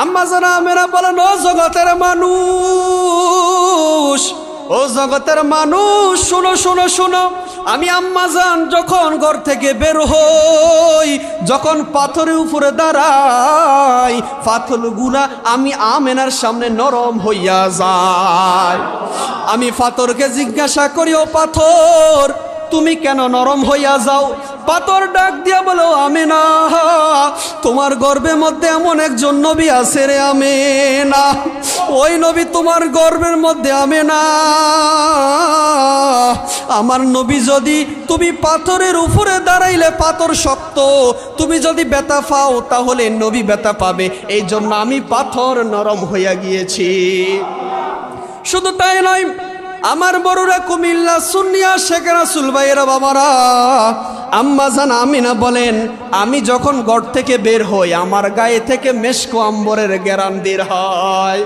আম্মা জান আমেনা বলেন, ও জগতের মানুষ, ও জগতের মানুষ, শোনো শোনো শোনো। আমি আম্মা জান যখন ঘর থেকে বের হই, যখন পাথরের উপরে দাঁড়াই, পাথরগুলা আমি আমেনার সামনে নরম হইয়া যায়। আমি পাথরকে জিজ্ঞাসা করি, ও পাথর, তুমি কেন নরম হইয়া যাও? পাথর ডাক দিয়া বলো, আমেনা, তোমার গর্ভের মধ্যে এমন একজন নবী আছে রে আমেনা, ওই নবী তোমার গর্ভের মধ্যে। আমেনা, আমার নবী যদি, তুমি পাথরের উপরে দাঁড়াইলে পাথর শক্ত, তুমি যদি ব্যথা পাও তাহলে নবী ব্যথা পাবে, এই জন্য আমি পাথর নরম হইয়া গিয়েছি। শুধু তাই নয়, আমার বড়রা কুমিল্লা সুন্নিয়া শেখ রাসুল ভাইয়েরা বাবারা, আম্মা জান আমিনা বলেন, আমি যখন ঘর থেকে বের হই আমার গায়ে থেকে মেশকো আম্বরের ঘ্রাণ বের হয়।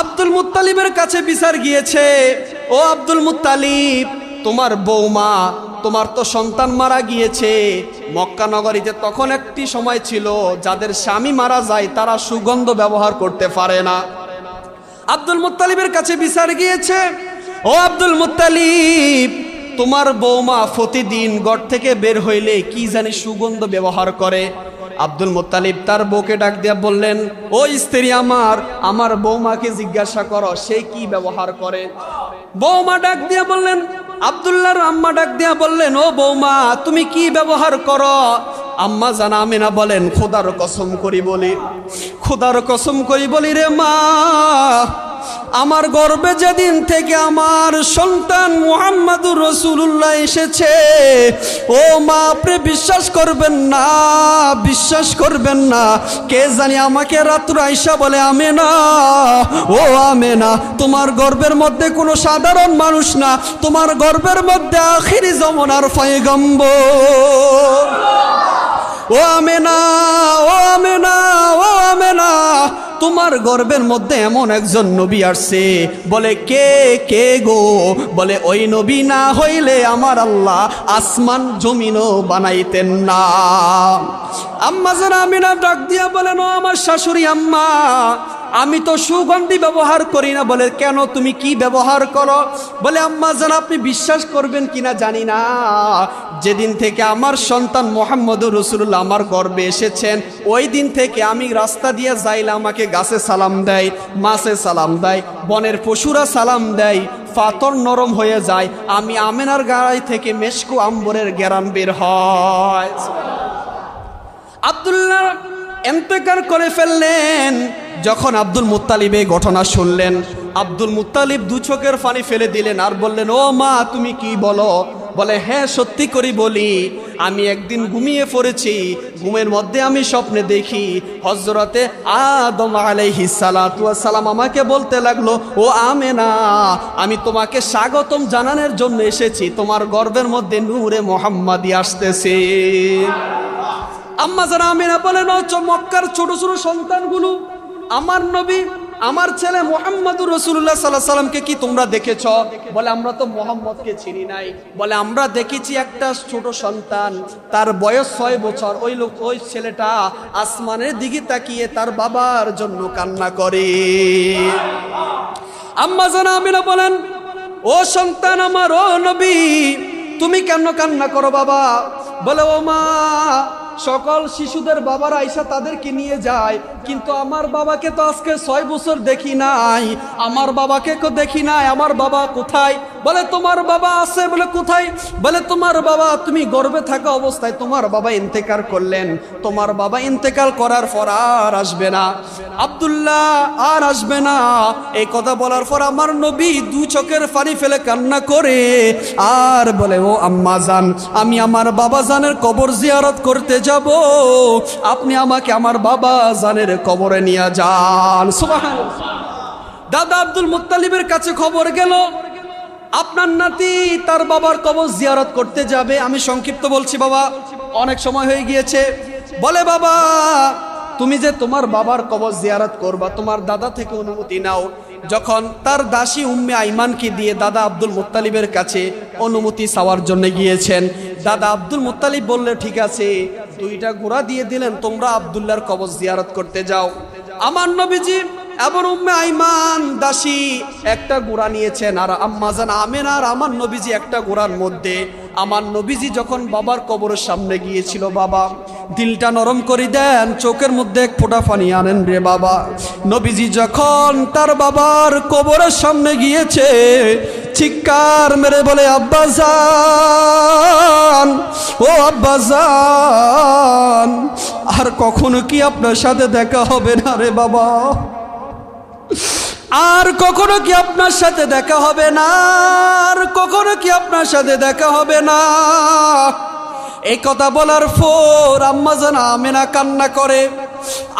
আব্দুল মুত্তালিবের কাছে বিচার গিয়েছে, ও আব্দুল মুত্তালিব, তোমার বৌমা, তোমার তো সন্তান মারা গিয়েছে। মক্কা নগরীতে তখন একটি সময় ছিল যাদের স্বামী মারা যায় তারা সুগন্ধ ব্যবহার করতে পারে না। আব্দুল মুত্তালিবের কাছে বিচার গিয়েছে, ও আব্দুল মুত্তালিব, তোমার বৌমা প্রতিদিন ঘর থেকে বের হইলে কি জানি সুগন্ধ ব্যবহার করে। আব্দুল মুত্তালিব তার বউকে ডাক দিয়া বললেন, ও স্ত্রী আমার, আমার বৌমাকে জিজ্ঞাসা করো সে কি ব্যবহার করে। বৌমা ডাক দিয়া বললেন, আব্দুল্লাহর আম্মা ডাক দিয়া বললেন, ও বৌমা, তুমি কি ব্যবহার করো? আম্মা জান আমিনা বলেন, খোদার কসম করি বলি, খোদার কসম করি বলি রে মা, আমার গর্ভে যেদিন থেকে আমার সন্তান মুহাম্মাদুর রাসূলুল্লাহ এসেছে, ও মা, আপনি বিশ্বাস করবেন না, বিশ্বাস করবেন না, কে জানি আমাকে রাত্র আইসা বলে, আমেনা, ও আমেনা, তোমার গর্ভের মধ্যে কোনো সাধারণ মানুষ না, তোমার গর্ভের মধ্যে আখিরি জমানার পয়গম্বর। ও আমেনা, ও আমেনা, ও আমেনা, তোমার গর্ভের মধ্যে এমন একজন নবী আসছে। বলে, কে কে গো? বলে, ওই নবী না হইলে আমার আল্লাহ আসমান জমিনও বানাইতেন না। আম্মা জান আমিনা ডাক দিয়া বলেন, ও আমার শাশুড়ি আম্মা, আমি তো সুগন্ধি ব্যবহার করি না। বলে, কেন, তুমি কি ব্যবহার করো? বলে, আম্মা জান, আপনি বিশ্বাস করবেন কিনা জানি না, যেদিন থেকে আমার সন্তান মুহাম্মদুর রাসূলুল্লাহ আমার গর্ভে এসেছেন, ওই দিন থেকে আমি রাস্তা দিয়ে যাইলে আমাকে গাছে সালাম দেয়, মাছে সালাম দেয়, বনের পশুরা সালাম দেয়, পাথর নরম হয়ে যায়, আমি আমেনার গায়ে থেকে মেশকো আম্বরের ঘ্রাণ বের হয়। আব্দুল্লাহ ইন্তেকাল করে ফেললেন। যখন আব্দুল মুত্তালিব এই ঘটনা শুনলেন, আব্দুল মুত্তালিব দু চোখের পানি ফেলে দিলেন আর বললেন, ও মা, তুমি কি বলো? বলে, হ্যাঁ, সত্যি করে বলি, আমি একদিন ঘুমিয়ে পড়েছি, ঘুমের মধ্যে আমি স্বপ্নে দেখি হযরতে আদম আলাইহিস সালাতু ওয়াস সালাম আমাকে বলতে লাগলো, ও আমেনা, আমি তোমাকে স্বাগতম জানানোর জন্য এসেছি, তোমার গর্ভের মধ্যে নূরে মুহাম্মাদি আসতেছে। আম্মা জান আমিনা বলেন, ও মক্কার ছোট ছোট সন্তানগুলো, আমার নবী, আমার ছেলে মুহাম্মদুর রাসূলুল্লাহ সাল্লাল্লাহু আলাইহি সাল্লামকে কি তোমরা দেখেছ? বলে, আমরা তো মুহাম্মদকে চিনি নাই। বলে, আমরা দেখেছি একটা ছোট সন্তান, তার বয়স 6 বছর, ওই ছেলেটা আসমানের দিকে তাকিয়ে তার বাবার জন্য কান্না করে। আম্মা জান আমিনা বলেন, ও সন্তান আমার, ও নবী, তুমি কেন কান্না করো বাবা? বলে, ও মা, সকল শিশুদের বাবারা আইসা তাদেরকে নিয়ে যায়, কিন্তু আমার বাবাকে তো আজকে 6 বছর দেখি নাই, আমার বাবাকে তো দেখি নাই, আমার বাবা কোথায়? বলে, তোমার বাবা আছে। বলে, কোথায়? বলে, তোমার বাবা, তুমি গর্ভে থাকা অবস্থায় তোমার বাবা ইন্তেকাল করলেন, তোমার বাবা ইন্তেকাল করার পর আর আসবে না, আব্দুল্লাহ আর আসবে না। এই কথা বলার পর আমার নবী দু চোখের পানি ফেলে কান্না করে আর বলে, ও আম্মা জান, আমি আমার বাবা জানের কবর জিয়ারত করতে যাব, আপনি আমাকে আমার বাবা জানের কবরে নিয়ে যান। সুবহানাল্লাহ। দাদা আব্দুল মুত্তালিবের কাছে খবর গেল, আপনার নাতি তার বাবার কবর জিয়ারত করতে যাবে। আমি সংক্ষিপ্ত বলছি বাবা, অনেক সময় হয়ে গিয়েছে। বলে, বাবা, তুমি যে তোমার বাবার কবর জিয়ারত করবা, তোমার দাদা থেকে অনুমতি নাও। যখন তার দাসী উম্মে আইমানকে দিয়ে দাদা আব্দুল মুত্তালিবের কাছে অনুমতি চাওয়ার জন্য গিয়েছেন, দাদা আব্দুল মুত্তালিব বললে, ঠিক আছে, 2টা ঘোড়া দিয়ে দিলেন, তোমরা আব্দুল্লাহর কবর জিয়ারত করতে যাও। আমার নবীজি এবং উম্মে আইমান দাসী একটা ঘোড়া নিয়েছেন, আর আম্মা জান আমেনা আর আমার নবীজি একটা ঘোড়ার মধ্যে। আমার নবীজি যখন বাবার কবরের সামনে গিয়েছিল, বাবা দিলটা নরম করে দেন, চোখের মধ্যে এক ফোঁটা পানি আনেন রে বাবা। নবীজি যখন তার বাবার কবরের সামনে গিয়েছে, চিৎকার মেরে বলে, আব্বাজান, ও আব্বাজান, আর কখনো কি আপনার সাথে দেখা হবে না রে বাবা? আর কখনো কি আপনার সাথে দেখা হবে না? আর কখনো কি আপনার সাথে দেখা হবে না? এই কথা বলার পর আম্মা জান আমেনা কান্না করে।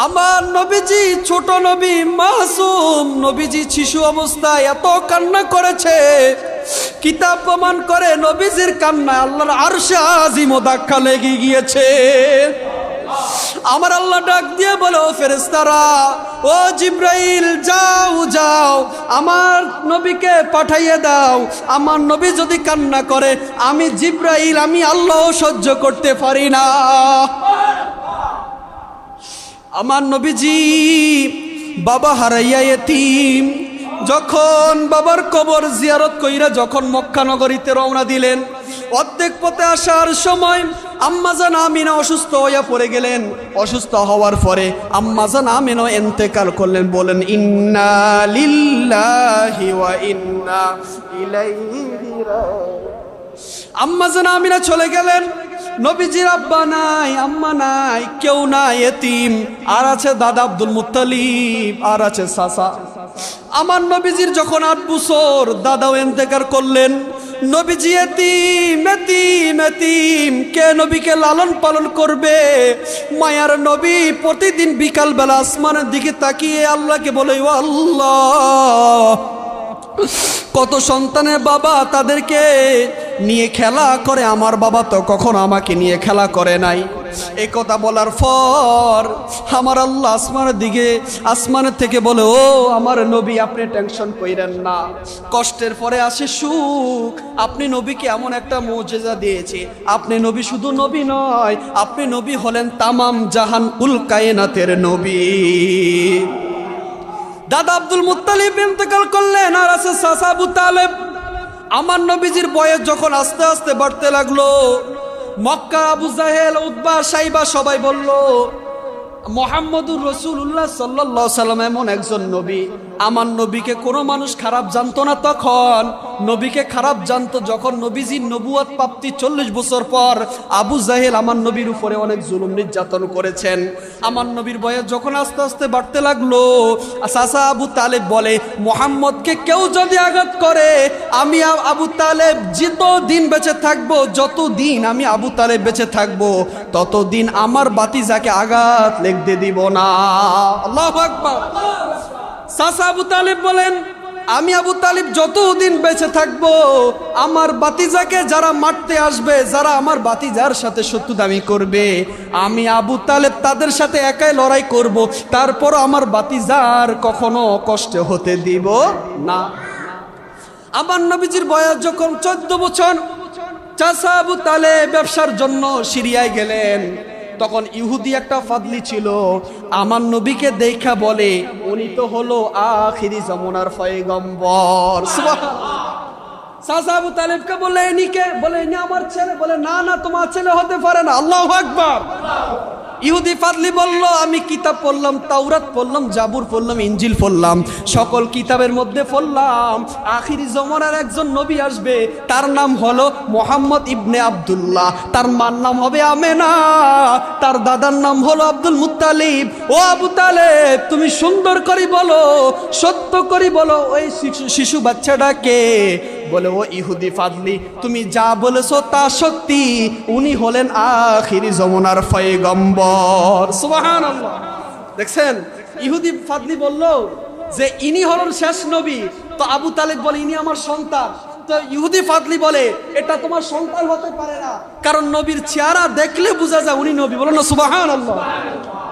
আমার নবীজি ছোট নবী, মাসুম নবীজি শিশু অবস্থায় এত কান্না করেছে, কিতাব প্রমাণ করে নবীজির কান্নায় আল্লাহর আরশে আজিম ধাক্কা লেগে গিয়েছে। আমার আল্লাহ ডাক দিয়ে বলে, ও ফেরেশতারা, ও জিব্রাইল, যাও যাও আমার নবীকে পাঠাইয়ে দাও। আমার নবী যদি কান্না করে, আমি জিব্রাইল, আমি আল্লাহ সহ্য করতে পারি না। আমার নবীজি বাবা হারাইয়া এতিম, যখন বাবার কবর জিয়ারত কইরা যখন মক্কা নগরীতে রওনা দিলেন, অর্ধেক পথে আসার সময় আম্মাজান আমিনা অসুস্থ হইয়া পড়ে গেলেন। অসুস্থ হওয়ার পরে আম্মাজান আমিনা ইন্তেকাল করলেন। বলেন, ইন্না লিল্লাহি ওয়া ইন্না ইলাইহি রাজিউন। আম্মাজান আমিনা চলে গেলেন, নবীজির আব্বা নাই, আম্মা নাই, কেউ নাই, এতিম। আর আছে দাদা আব্দুল মুত্তালিব, আর আছে চাচা। আমার নবীজির যখন 8 বছর, দাদাও ইন্তেকাল করলেন। নবীজি এতিম, এতিম, এতিম, কে নবীকে লালন পালন করবে? মায়ার নবী প্রতিদিন বিকাল বেলা আসমানের দিকে তাকিয়ে আল্লাহকে বলে, ও আল্লাহ, কত সন্তানের বাবা তাদেরকে নিয়ে খেলা করে, আমার বাবা তো কখনো আমাকে নিয়ে খেলা করে নাই। এই কথা বলার পর আমার আল্লাহ আসমানের থেকে বলে, ও আমার নবী, আপনি টেনশন কইরেন না, কষ্টের পরে আসে সুখ। আপনি নবীকে এমন একটা মুজিজা দিয়েছে, আপনি নবী শুধু নবী নয়, আপনি নবী হলেন তামাম জাহান উল কায়নাতের নবী। দাদা আব্দুল মুত্তালিব ইন্তেকাল করলেন, আর আছে চাচা আবু তালেব। আমার নবীজির বয়স যখন আস্তে আস্তে বাড়তে লাগলো, মক্কা আবু জাহেল, উতবা, সাইবা সবাই বলল, মুহাম্মদুর রাসূলুল্লাহ সাল্লাল্লাহু আলাইহি সাল্লাম এমন একজন নবী। আমার নবীকে কোনো মানুষ খারাপ জানতো না তখন। নবীকে খারাপ জানতো যখন নবীজির নবুয়ত প্রাপ্তি 40 বছর পর আবু জাহেল আমার নবীর উপরে অনেক জুলুম নির্যাতন করেছেন। আমার নবীর বয়স যখন আস্তে আস্তে বাড়তে লাগলো, চাচা আবু তালেব বলে, মুহাম্মদকে কেউ যদি আঘাত করে, আমি আবু তালেব যতদিন বেঁচে থাকবো, যতদিন আমি আবু তালেব বেঁচে থাকবো, ততদিন আমার বাতিজাকে আঘাত লেগতে দিব না। আল্লাহু আকবার। চাচা আবু তালেব বলেন, আমি আবু তালিব যতদিন বেঁচে থাকবো, আমার বাতিজাকে যারা মারতে আসবে, যারা আমার বাতিজার সাথে শত্রুতামি করবে, আমি আবু তালেব তাদের সাথে একাই লড়াই করব, তারপর আমার বাতিজার কখনো কষ্ট হতে দিব না। আমার নবীজির বয়স যখন 14 বছর, চাচা আবু তালেব ব্যবসার জন্য সিরিয়ায় গেলেন। তখন ইহুদি একটা ফাদলি ছিল, আমার নবীকে দেখা বলে, উনি তো হলো আখিরি জামানার পয়গম্বর। সুবহানাল্লাহ। চাচা আবু তালেবকে বলে, ইনিকে বলে, ইনি আমার ছেলে। বলে, না না, তোমার ছেলে হতে পারে না। আল্লাহু আকবার। ইহুদি ফাদলি বলল, আমি কিতাব পড়লাম, তাওরাত পড়লাম, জাবুর পড়লাম, ইনজিল পড়লাম, সকল কিতাবের মধ্যে পড়লাম আখিরি জামানার একজন নবী আসবে, তার নাম হলো মুহাম্মদ ইবনে আব্দুল্লাহ, তার মার নাম হবে আমেনা, তার দাদার নাম হলো আব্দুল মুত্তালিব। ও আবু তালেব, তুমি সুন্দর করে বলো, সত্য করে বলো, ওই শিশু বাচ্চাটাকে। বলে, ও ইহুদি ফাদলি, তুমি যা বলেছো তা সত্যি, উনি হলেন আখিরি জামানার পয়গম্বর। সুবহানাল্লাহ। দেখছেন, ইহুদি ফাদলি বলল যে ইনি হলেন শেষ নবী। তো আবু তালেব বলে, ইনি আমার সন্তান। তো ইহুদি ফাদলি বলে, এটা তোমার সন্তান হতে পারে না, কারণ নবীর চেহারা দেখলে বোঝা যায় উনি নবী। বলো না সুবহানাল্লাহ।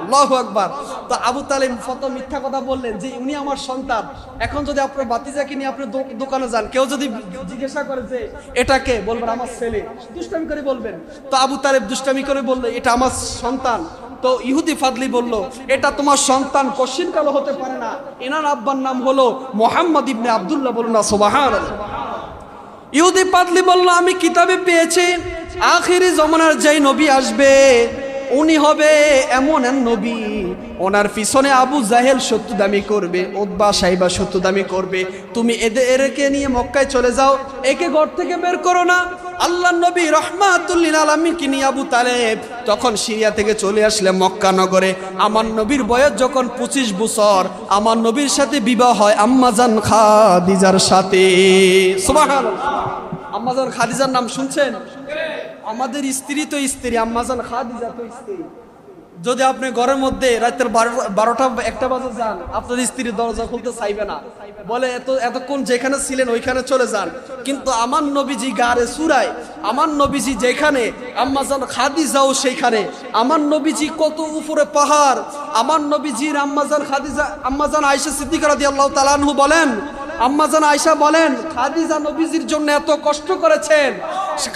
আল্লাহু আকবার। তো আবু তালেব প্রথম মিথ্যা কথা বললেন যে উনি আমার সন্তান। এখন যদি আপনার ভাতিজাকে নিয়ে আপনি দোকানে যান, কেউ যদি জিজ্ঞাসা করে যে এটাকে, বলবেন আমার ছেলে, দুষ্টামি করে বলবেন। তো আবু তালেব দুষ্টামি করে বললো এটা আমার সন্তান। তো ইহুদি ফাদলি বলল এটা তোমার সন্তান কশিন কালো হতে পারে না, এনার আব্বার নাম হলো মুহাম্মদ ইবনে আব্দুল্লাহ, বলুন না সুবহানাল্লাহ। ইহুদি ফাদলি বলল আমি কিতাবে পেয়েছি আখিরি জমানার যেই নবী আসবে উনি হবে এমন এক নবী, ওনার পিছনে আবু জাহেল সত্য দামি করবে, উতবা সাইবা সত্য দামি করবে। তুমি এদেরকে নিয়ে মক্কায় চলে যাও, একে ঘর থেকে বের করো না। আল্লাহ নবী রহমাতুল লিল আলামিনকে নিয়ে আবু তালেব তখন সিরিয়া থেকে চলে আসলে মক্কা নগরে। আমার নবীর বয়স যখন 25 বছর, আমার নবীর সাথে বিবাহ হয় আম্মাজান খাদিজার সাথে। সুবহানাল্লাহ। আম্মাজান খাদিজার নাম শুনছেন? আমাদের স্ত্রী তো স্ত্রী, আম্মাজান খাদিজা তো স্ত্রী। যদি আপনি ঘরের মধ্যে রাতের 12টা 1টা বাজে যান, আপনার স্ত্রী দরজা খুলতে চাইবে না, বলে এতক্ষণ যেখানে ছিলেন ওইখানে চলে যান। কিন্তু আমার নবীজি গারে সুরায়, আমার নবীজি যেখানে, আম্মাজান খাদিজাও সেইখানে। আমার নবীজি কত উপরে পাহাড়। আমার নবীজির আম্মাজান খাদিজা, আম্মাজান আয়েশা সিদ্দিকা রাদিয়াল্লাহু তাআলা আনহু বলেন, আম্মাজান আয়েশা বলেন খাদিজা নবীজির জন্য এত কষ্ট করেছেন।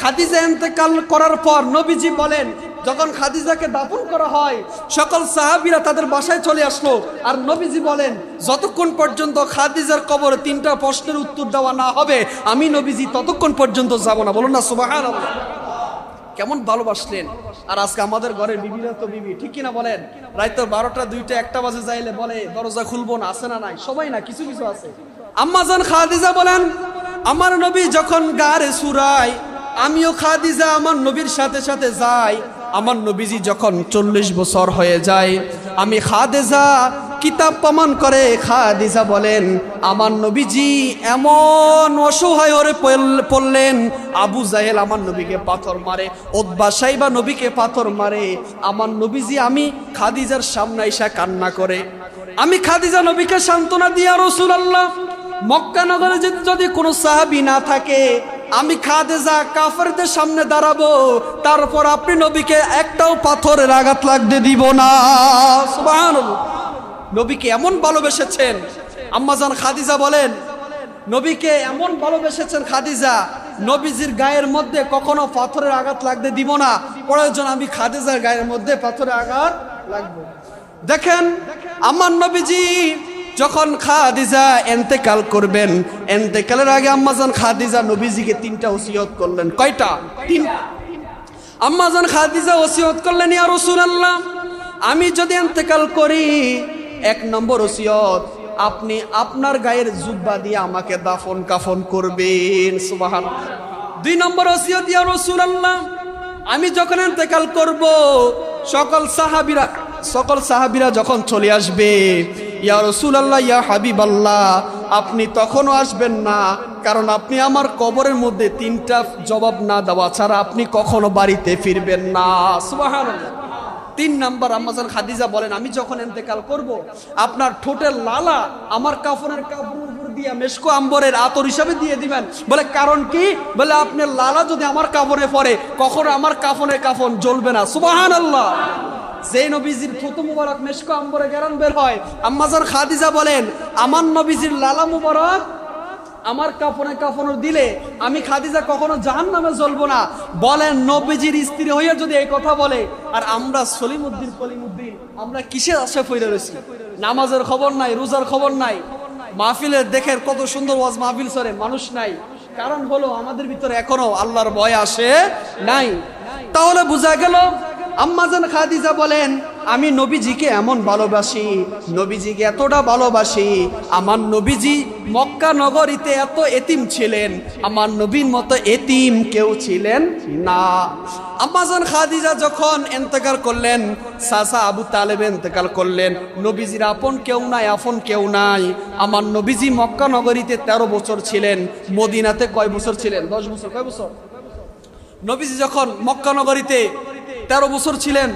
খাদিজা ইন্তেকাল করার পর নবীজি বলেন যখন খাদিজাকে দাফন করা হয় সকল সাহাবীরা তাদের বাসায় চলে আসলো, আর নবীজি বলেন যতক্ষণ পর্যন্ত খাদিজার কবরে 3টা প্রশ্নের উত্তর দেওয়া না হবে আমি নবীজি ততক্ষণ পর্যন্ত যাব না। বলুন না সুবহানাল্লাহ। কেমন ভালোবাসলেন। আর আজকে আমাদের ঘরের বিবিরা তো বিবি, ঠিক কিনা বলেন? রাতে 12টা 2টা 1টা বাজে যাইলে বলে দরজা খুলবো না, আছে না নাই? সবাই না, কিছু কিছু আছে। আম্মাজান খাদিজা বলেন আমার নবী যখন গারে সুরায় আমিও খাদিজা আমার নবীর সাথে সাথে যাই। আমার নবীজি যখন 40 বছর হয়ে যায় আমি খাদিজা, কিতাব প্রমাণ করে খাদিজা বলেন আমার নবীজি এমন অসহায় হয়ে পড়লেন, আবু জাহেল আমার নবীকে পাথর মারে, উতবা সাইবা নবীকে পাথর মারে। আমার নবীজি, আমি খাদিজার সামনে এসে কান্না করে, আমি খাদিজা নবীকে সান্ত্বনা দিয়া রাসূলুল্লাহ মক্কা নগরে যদি কোনো সাহাবী না থাকে আমি খাদিজা কাফেরদের সামনে দাঁড়াবো, তারপর আপনি নবীকে একটাও পাথরের আঘাত লাগতে দিব না। সুবহানাল্লাহ। নবীকে এমন ভালোবেসেছেন। আম্মাজান খাদিজা বলেন নবীকে এমন ভালোবেসেছেন খাদিজা, নবীজির গায়ের মধ্যে কখনো পাথরের আঘাত লাগতে দিব না, প্রয়োজন আমি খাদিজার গায়ের মধ্যে পাথরের আঘাত লাগবে। দেখেন আমার নবীজি যখন খাদিজা ইন্তেকাল করবেন, ইন্তেকালের আগে আম্মাজান খাদিজা নবীজিকে 3টা ওসিয়ত করলেন। কয়টা? 3টা। আম্মাজান খাদিজা ওসিয়ত করলেন ইয়া রাসূলুল্লাহ আমি যদি ইন্তেকাল করি 1 নম্বর ওসিয়ত আপনি আপনার গায়ের জুব্বা দিয়ে আমাকে দাফন কাফন করবেন। সুবহানাল্লাহ। 2 নম্বর ওসিয়ত ইয়া রাসূলুল্লাহ আমি যখন ইন্তেকাল করব সকল সাহাবীরা যখন চলে আসবে ইয়া রাসূলুল্লাহ ইয়া হাবিবাল্লাহ আপনি তখনও আসবেন না, কারণ আপনি আমার কবরের মধ্যে 3টা জবাব না দেওয়া ছাড়া আপনি কখনো বাড়িতে ফিরবেন না। সুবহানাল্লাহ। 3 নাম্বার আম্মাজান খাদিজা বলেন আমি যখন ইন্তেকাল করব আপনার ঠোঁটের লালা আমার কাফনের উপর দিয়ে মেশকো আম্বরের আতর হিসাবে দিয়ে দিবেন। বলে কারণ কি? বলে আপনার লালা যদি আমার কাফনে পড়ে কখনো আমার কাফনের কাফন জ্বলবে না। সুবহানাল্লাহ। যে নবীজির থুতু মুবারক মেশকো আম্বরে গেরান বের হয়, আম্মাজান খাদিজা বলেন আমার নবীজির লালা মুবারক আমার কাফন দিলে আমি খাদিজা কখনো জাহান্নামে জ্বলবো না। বলেন নবীজির স্ত্রী হইয়া যদি এই কথা বলে, আর আমরা সলিমউদ্দিন কলিমউদ্দিন আমরা কিসের আশা পড়ে রয়েছি? নামাজের খবর নাই, রোজার খবর নাই, মাহফিলের দেখেন কত সুন্দর ওয়াজ মাহফিল সরে মানুষ নাই। কারণ হলো আমাদের ভিতরে এখনো আল্লাহর ভয় আসে নাই। তাহলে বোঝা গেল আম্মাজান খাদিজা বলেন আমি নবীজিকে এমন ভালোবাসি, নবীজিকে এতটা ভালোবাসি, আমার নবীজি মক্কা নগরীতে এত এতিম ছিলেন, আমার নবীর মতো এতিম কেউ ছিলেন না। আম্মাজান খাদিজা যখন ইন্তেকাল করলেন, চাচা আবু তালেব ইন্তেকাল করলেন, নবীজির আপন কেউ নাই, আপন কেউ নাই। আমার নবীজি মক্কা নগরীতে 13 বছর ছিলেন, মদিনাতে কয় বছর ছিলেন? 10 বছর। কয় বছর? নবীজি যখন মক্কা নগরীতে 13 বছর ছিলেন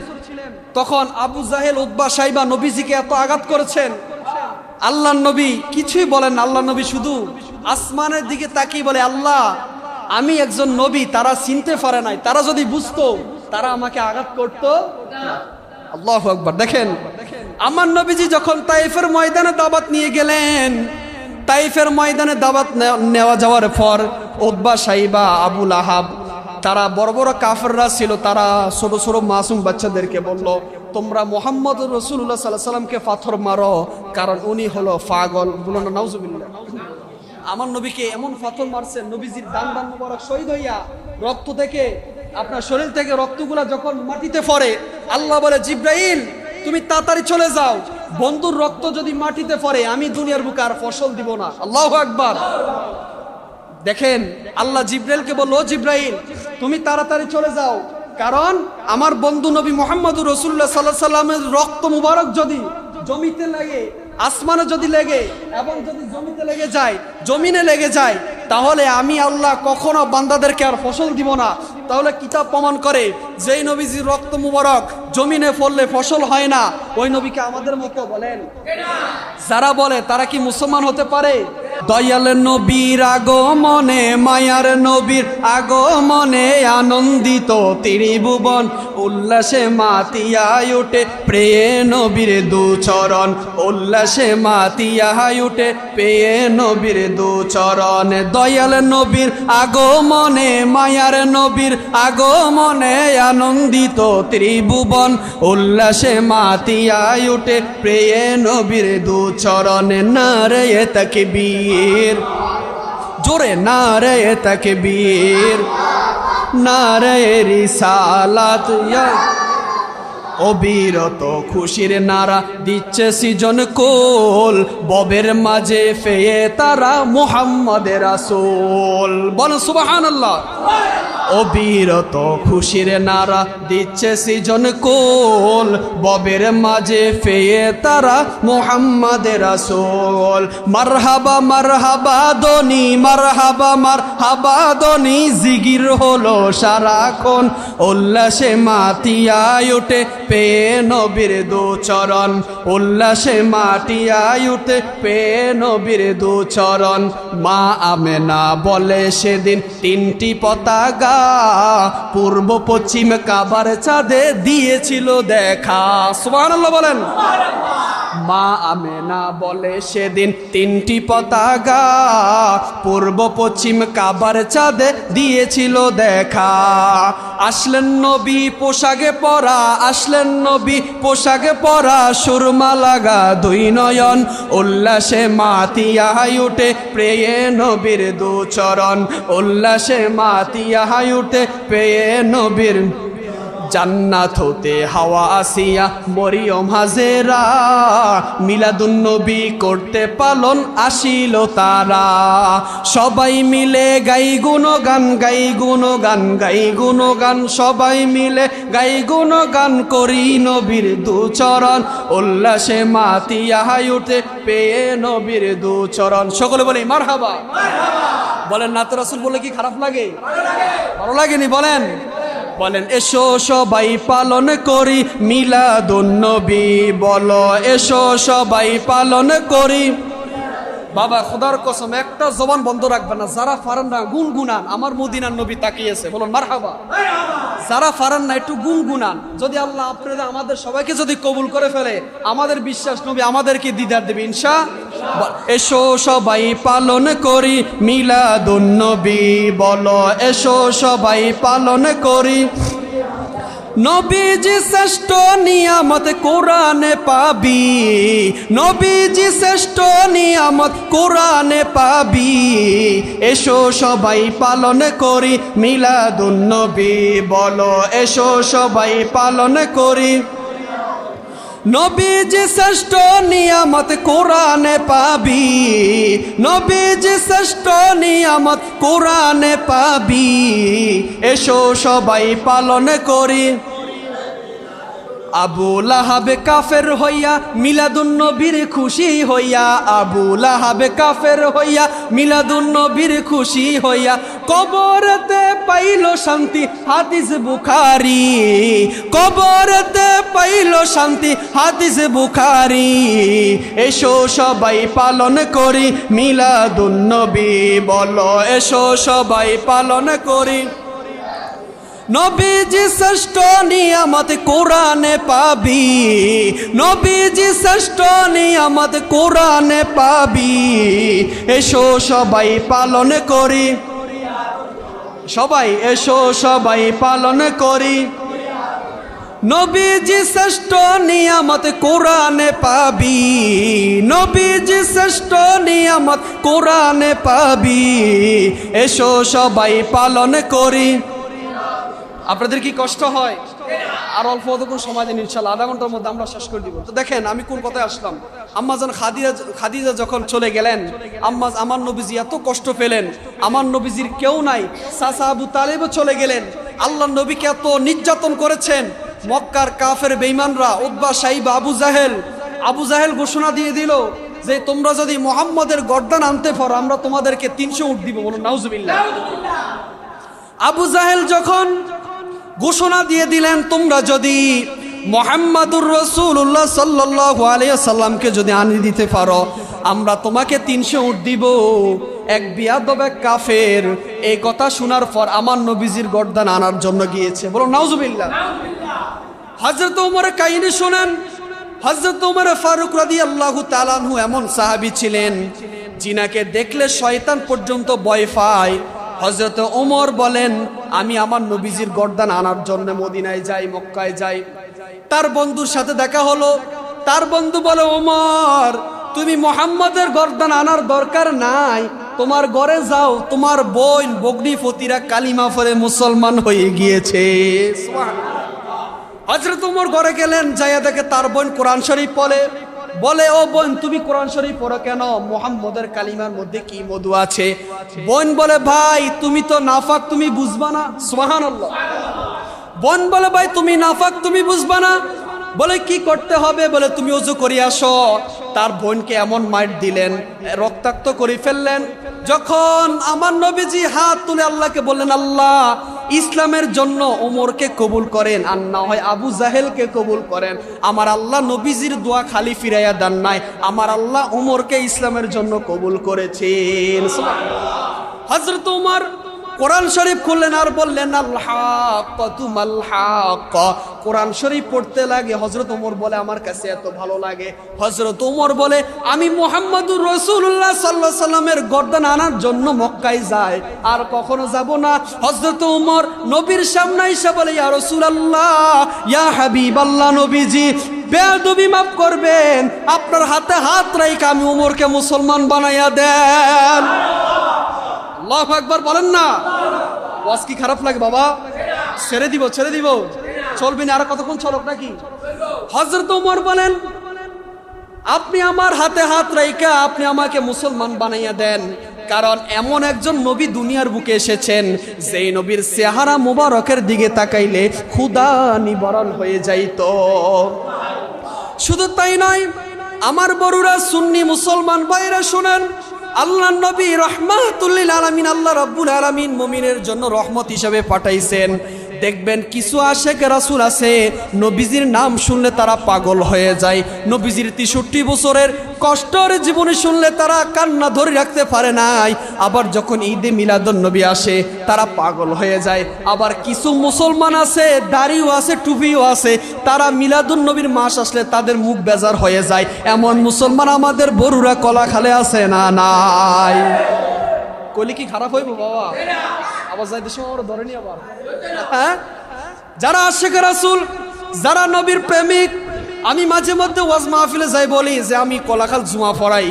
তখন আবু জাহেল উতবা সাইবা নবীজিকে এত আঘাত করেছেন, আল্লাহর নবী কিছুই বলেন না। আল্লাহর নবী শুধু আসমানের দিকে তাকিয়ে বলে আল্লাহ আমি একজন নবী, তারা চিনতে পারে নাই, তারা যদি বুঝতো তারা আমাকে আঘাত করতো। আল্লাহু আকবার। দেখেন আমার নবীজি যখন তাইফের ময়দানে দাওয়াত নিয়ে গেলেন, তাইফের ময়দানে দাওয়াত নেওয়া যাওয়ার পর উতবা, সাইবা, আবুল আহাব, তারা বড় বড় কাফেররা ছিল, তারা ছোট ছোট মাসুম বাচ্চাদেরকে বলল, তোমরা মুহাম্মদ রাসূলুল্লাহ সাল্লাল্লাহু আলাইহি সাল্লামকে পাথর মারো, কারণ উনি হলো পাগল। বলুন না নাউজুবিল্লাহ। আমার নবীকে এমন পাথর মারছেন, নবীজির দান মোবারক শহীদ হইয়া রক্ত থেকে, আপনার শরীর থেকে রক্তগুলা যখন মাটিতে পড়ে, আল্লাহ বলে, জিব্রাইল তুমি তাড়াতাড়ি চলে যাও, বন্ধুর রক্ত যদি মাটিতে পড়ে আমি দুনিয়ার বুকে আর ফসল দিব না। আল্লাহু আকবার। দেখেন আল্লাহ জিব্রাইলকে বললো, জিব্রাইল তুমি তাড়াতাড়ি চলে যাও, কারণ আমার বন্ধু নবী মুহাম্মদুর রাসূলুল্লাহ সাল্লাল্লাহু আলাইহি সাল্লামের রক্ত মুবারক যদি জমিতে লাগে, আসমানে যদি লেগে এবং যদি জমিতে লেগে যায়, জমিনে লেগে যায়, তাহলে আমি আল্লাহ কখনো বান্দাদেরকে আর ফসল দিব না। তাহলে কিতাব প্রমাণ করে যেই নবীজির রক্ত মুবারক জমিনে ফললে ফসল হয় না, ওই নবীকে আমাদের মতো বলেন? যারা বলে তারা কি মুসলমান হতে পারে? দয়াল নবীর আগমনে, মায়ার নবীর আগমনে আনন্দিত ত্রিভুবন, উল্লাসে মাতিয়ায় ওঠে প্রিয় নবীর দুচরণ, উল্লাসে মাতিয়ায় ওঠে প্রিয় নবীর দুচরণ। দয়াল নবীর আগমনে, মায়ার নবীর আগমনে আনন্দিত ত্রিভুবন, উল্লাসে মাতিয়ায় ওঠে প্রিয় নবীর দুচরণ। নারে তাকবীর, জোরে নারে তাকবীর, নারে রিসালাত, অবিরত খুশির নারা দিচ্ছে সৃজন কোল, ববের মাঝে ফেয়ে তারা মুহাম্মদের রাসূল। বলেন সুবহানাল্লাহ। অবিরত খুশির নারা দিচ্ছে সৃজন কোল, ববের মাঝে ফেয়ে তারা মুহাম্মদের রাসূল। মারহাবা মারহাবা দনি, মারহাবা মারহাবা দনি জিগির হলো সারাক্ষণ, উল্লাসে মাতিয়ায় ওঠে পেয়ে নবীর দুচরণ, উল্লাসে মাটিয়ায় ওঠে পেয়ে নবীর দুচরণ। মা আমেনা বলে সেদিন তিনটি পতাকা, পূর্ব পশ্চিম কাবার চাঁদে দিয়েছিল দেখা। সুবহানাল্লাহ বলেন। মা আমেনা বলে সেদিন তিনটি পতাকা, পূর্ব পশ্চিম কাবার চাঁদে দিয়েছিল দেখা। আসলেন নবী পোশাকে পরা, আসলেন নবী পোশাকে পরা, সুরমা লাগা দুই নয়ন, উল্লাসে মাতিয়ায় উঠে প্রিয় নবীর দুচরণ, উল্লাসে মাতিয়ায় উঠে প্রিয় নবীর। জান্নাত হতে হাওয়া আসিয়া মরিয়ম হাজেরা, মিলাদুন নবী করতে পালন আসিল তারা। সবাই মিলে গাই গুণগান, গাই গুণগান, গাই গুণগান, সবাই মিলে গাই গুণগান করি নবীর দুচরণ, উল্লাসে মাতিয়ায় উঠে পেয়ে নবীর দুচরণ। সকলে বলি মারহাবা। বলেন নাতে রাসূল বলে কি খারাপ লাগে? ভালো লাগেনি? বলেন বলেন এসো সবাই পালন করি মিলাদুন নবী, বলো এসো সবাই পালন করি। বাবা খোদার কসম একটা জবান বন্ধ রাখবে না, যারা পারেন না গুনগুনান, আমার মদিনার নবী তাকিয়েছে, বলুন মারহাবা। যারা পারেন না একটু গুনগুনান, যদি আল্লাহ আপনাদের আমাদের সবাইকে যদি কবুল করে ফেলে, আমাদের বিশ্বাস নবী আমাদেরকে দিদার দেবে ইনশাআল্লাহ। এসো সবাই পালন করি মিলাদুন নবী, বলো এসো সবাই পালন করি। নবীজি শ্রেষ্ঠ নিয়ামত কোরআনে পাবি, নবীজি শ্রেষ্ঠ নিয়ামত কোরআনে পাবি, এসো সবাই পালন করি মিলাদুন নবী, বলো এসো সবাই পালন করি। নবীজি শ্রেষ্ঠ নিয়ামত কোরআনে পাবি, নবীজি শ্রেষ্ঠ নিয়ামত কোরআনে পাবি, এসো সবাই পালন করি। আবু লাহাব কাফের হইয়া মিলাদুন নবীর খুশি হইয়া, আবু লাহাব কাফের হইয়া মিলাদুন নবীর খুশি হইয়া, কবরতে পাইল শান্তি হাদিস বুখারী, কবরতে পাইল শান্তি হাদিস বুখারী, এসো সবাই পালন করি মিলাদুন নবী, বলো এসো সবাই পালন করি। নবীজি শ্রেষ্ঠ নিয়ামত কোরআনে পাবি, নবীজি শ্রেষ্ঠ নিয়ামত কোরআনে পাবি। এসো সবাই পালন করি, সবাই এসো সবাই পালন করি। নবীজি শ্রেষ্ঠ নিয়ামত কোরআনে পাবি, নবীজি শ্রেষ্ঠ নিয়ামত কোরআনে পাবি। এসো সবাই পালন করি। আপনাদের কি কষ্ট হয়? আর অল্প অতক্ষণ সময় দিন, ইনশাআল্লাহ আধা ঘন্টার মধ্যে আমরা শেষ করে দিব। তো দেখেন আমি কোন কথায় আসলাম। আম্মাজান খাদিজা যখন চলে গেলেন, আমার নবীজি এত কষ্ট পেলেন, আমার নবীজির কেউ নাই, চাচা আবু তালেবও চলে গেলেন। আল্লাহ নবীকে এত নির্যাতন করেছেন মক্কার কাফের বেঈমানরা, উতবা সাইবা আবু জাহেল ঘোষণা দিয়ে দিল যে তোমরা যদি মুহাম্মদের গর্দান আনতে পারো আমরা তোমাদেরকে 300 উট দিব। বলুন নাউজুবিল্লাহ। আবু জাহেল যখন ঘোষণা দিয়ে দিলেন তোমরা যদি মুহাম্মাদুর রাসূলুল্লাহ সাল্লাল্লাহু আলাইহি ওয়াসাল্লামকে যদি আনি দিতে পারো আমরা তোমাকে 300 উট দিব। এক বিয়াদব এক কাফের এই কথা শোনার পর আমার নবীজির গর্দান আনার জন্য গিয়েছে। বলুন নাউজুবিল্লাহ। হযরত ওমরের কাহিনী শুনেন। হযরত ওমর ফারুক রাদিয়াল্লাহু তাআলা আনহু এমন সাহাবী ছিলেন যিনাকে দেখলে শয়তান পর্যন্ত ভয় পায়। হযরত ওমর বলেন আমি আমার নবীজির গর্দান আনার জন্য মদিনায় যাই, মক্কায় যাই। তার বন্ধুর সাথে দেখা হলো। তার বন্ধু বলে ওমর তুমি মুহাম্মদের গর্দান আনার দরকার নাই, তোমার ঘরে যাও, তোমার বোন বগ্নিপতিরা কালিমা পড়ে মুসলমান হয়ে গিয়েছে। হযরত ওমর ঘরে গেলেন, যাইয়া দেখে তার বোন কোরআন শরীফ পড়ে। বলে ও বোন তুমি কোরআন শরীফ পড়ো কেন? মুহাম্মদের কালিমার মধ্যে কি মধু আছে? বোন বলে ভাই তুমি তো নাফাক, তুমি বুঝবা না। সুবহানাল্লাহ। বোন বলে ভাই তুমি নাফাক, তুমি বুঝবা না। বলে কি করতে হবে? বলে তুমি ওযু করে আসো। তার বোনকে এমন মাইর দিলেন, রক্তাক্ত করে ফেললেন। যখন আমার নবীজি হাত তুলে আল্লাহকে বললেন আল্লাহ ইসলামের জন্য ওমরকে কবুল করেন আর না হয় আবু জাহেলকে কবুল করেন। আমার আল্লাহ নবীজির দোয়া খালি ফিরাইয়া দেন নাই, আমার আল্লাহ ওমরকে ইসলামের জন্য কবুল করেছেন। হযরত ওমর কোরআন শরীফ খুললেন আর বললেন আল হক তুমাল হক। কোরআন শরীফ পড়তে লাগে। হযরত ওমর বলে আমার কাছে এত ভালো লাগে। হযরত ওমর বলে আমি মুহাম্মদুর রাসূলুল্লাহ সাল্লাল্লাহু আলাইহি সাল্লামের গর্দান আনার জন্য মক্কায় যাই, আর কখনো যাব না। হযরত ওমর নবীর সামনে এসে বলে ইয়া রাসূলুল্লাহ, ইয়া হাবিবাল্লাহ, নবীজি বেয়াদবি মাফ করবেন, আপনার হাতে হাত রাইখা আমি ওমরকে মুসলমান বানাইয়া দেন। আল্লাহু আকবার বলেন না। ওয়াজ কি খারাপ লাগে বাবা? ছেড়ে দিব চলবে না, আর কতক্ষণ চলক নাকি? হযরত ওমর বলেন আপনি আমার হাতে হাত রাইখা আপনি আমাকে মুসলমান বানাইয়া দেন, কারণ এমন একজন নবী দুনিয়ার বুকে এসেছেন যেই নবীর চেহারা মুবারকের দিকে তাকাইলে ক্ষুধা নিবারণ হয়ে যাইতো। শুধু তাই নয়, আমার বড়ুরা সুন্নি মুসলমান ভাইরা শুনেন, আল্লাহ নবী রাহমাতুল লিল আলামিন, আল্লাহ রাব্বুল আলামিন মুমিনের জন্য রহমত হিসেবে পাঠাইছেন। দেখবেন কিছু আশেক রাসূল আছে নবীজির নাম শুনলে তারা পাগল হয়ে যায়। নবীজির 63 বছরের কষ্টের জীবনী শুনলে তারা কান্না ধরে রাখতে পারে নাই। আবার যখন ঈদে মিলাদুন নবী আসে তারা পাগল হয়ে যায়। আবার কিছু মুসলমান আছে, দাড়িও আছে, টুপিও আছে, তারা মিলাদুন নবীর মাস আসলে তাদের মুখ বেজার হয়ে যায়। এমন মুসলমান আমাদের বড়ুরা কলাখালে আছে না নাই? কইলে কি খারাপ হইব বাবা? আবার যাইতে সময় আমরা ধরেনি আবার। হ্যাঁ, যারা আশিক রাসূল, যারা নবীর প্রেমিক, আমি মাঝে মধ্যে ওয়াজ মাহফিলে যাই বলি যে আমি কলাখাল জুমা পড়াই।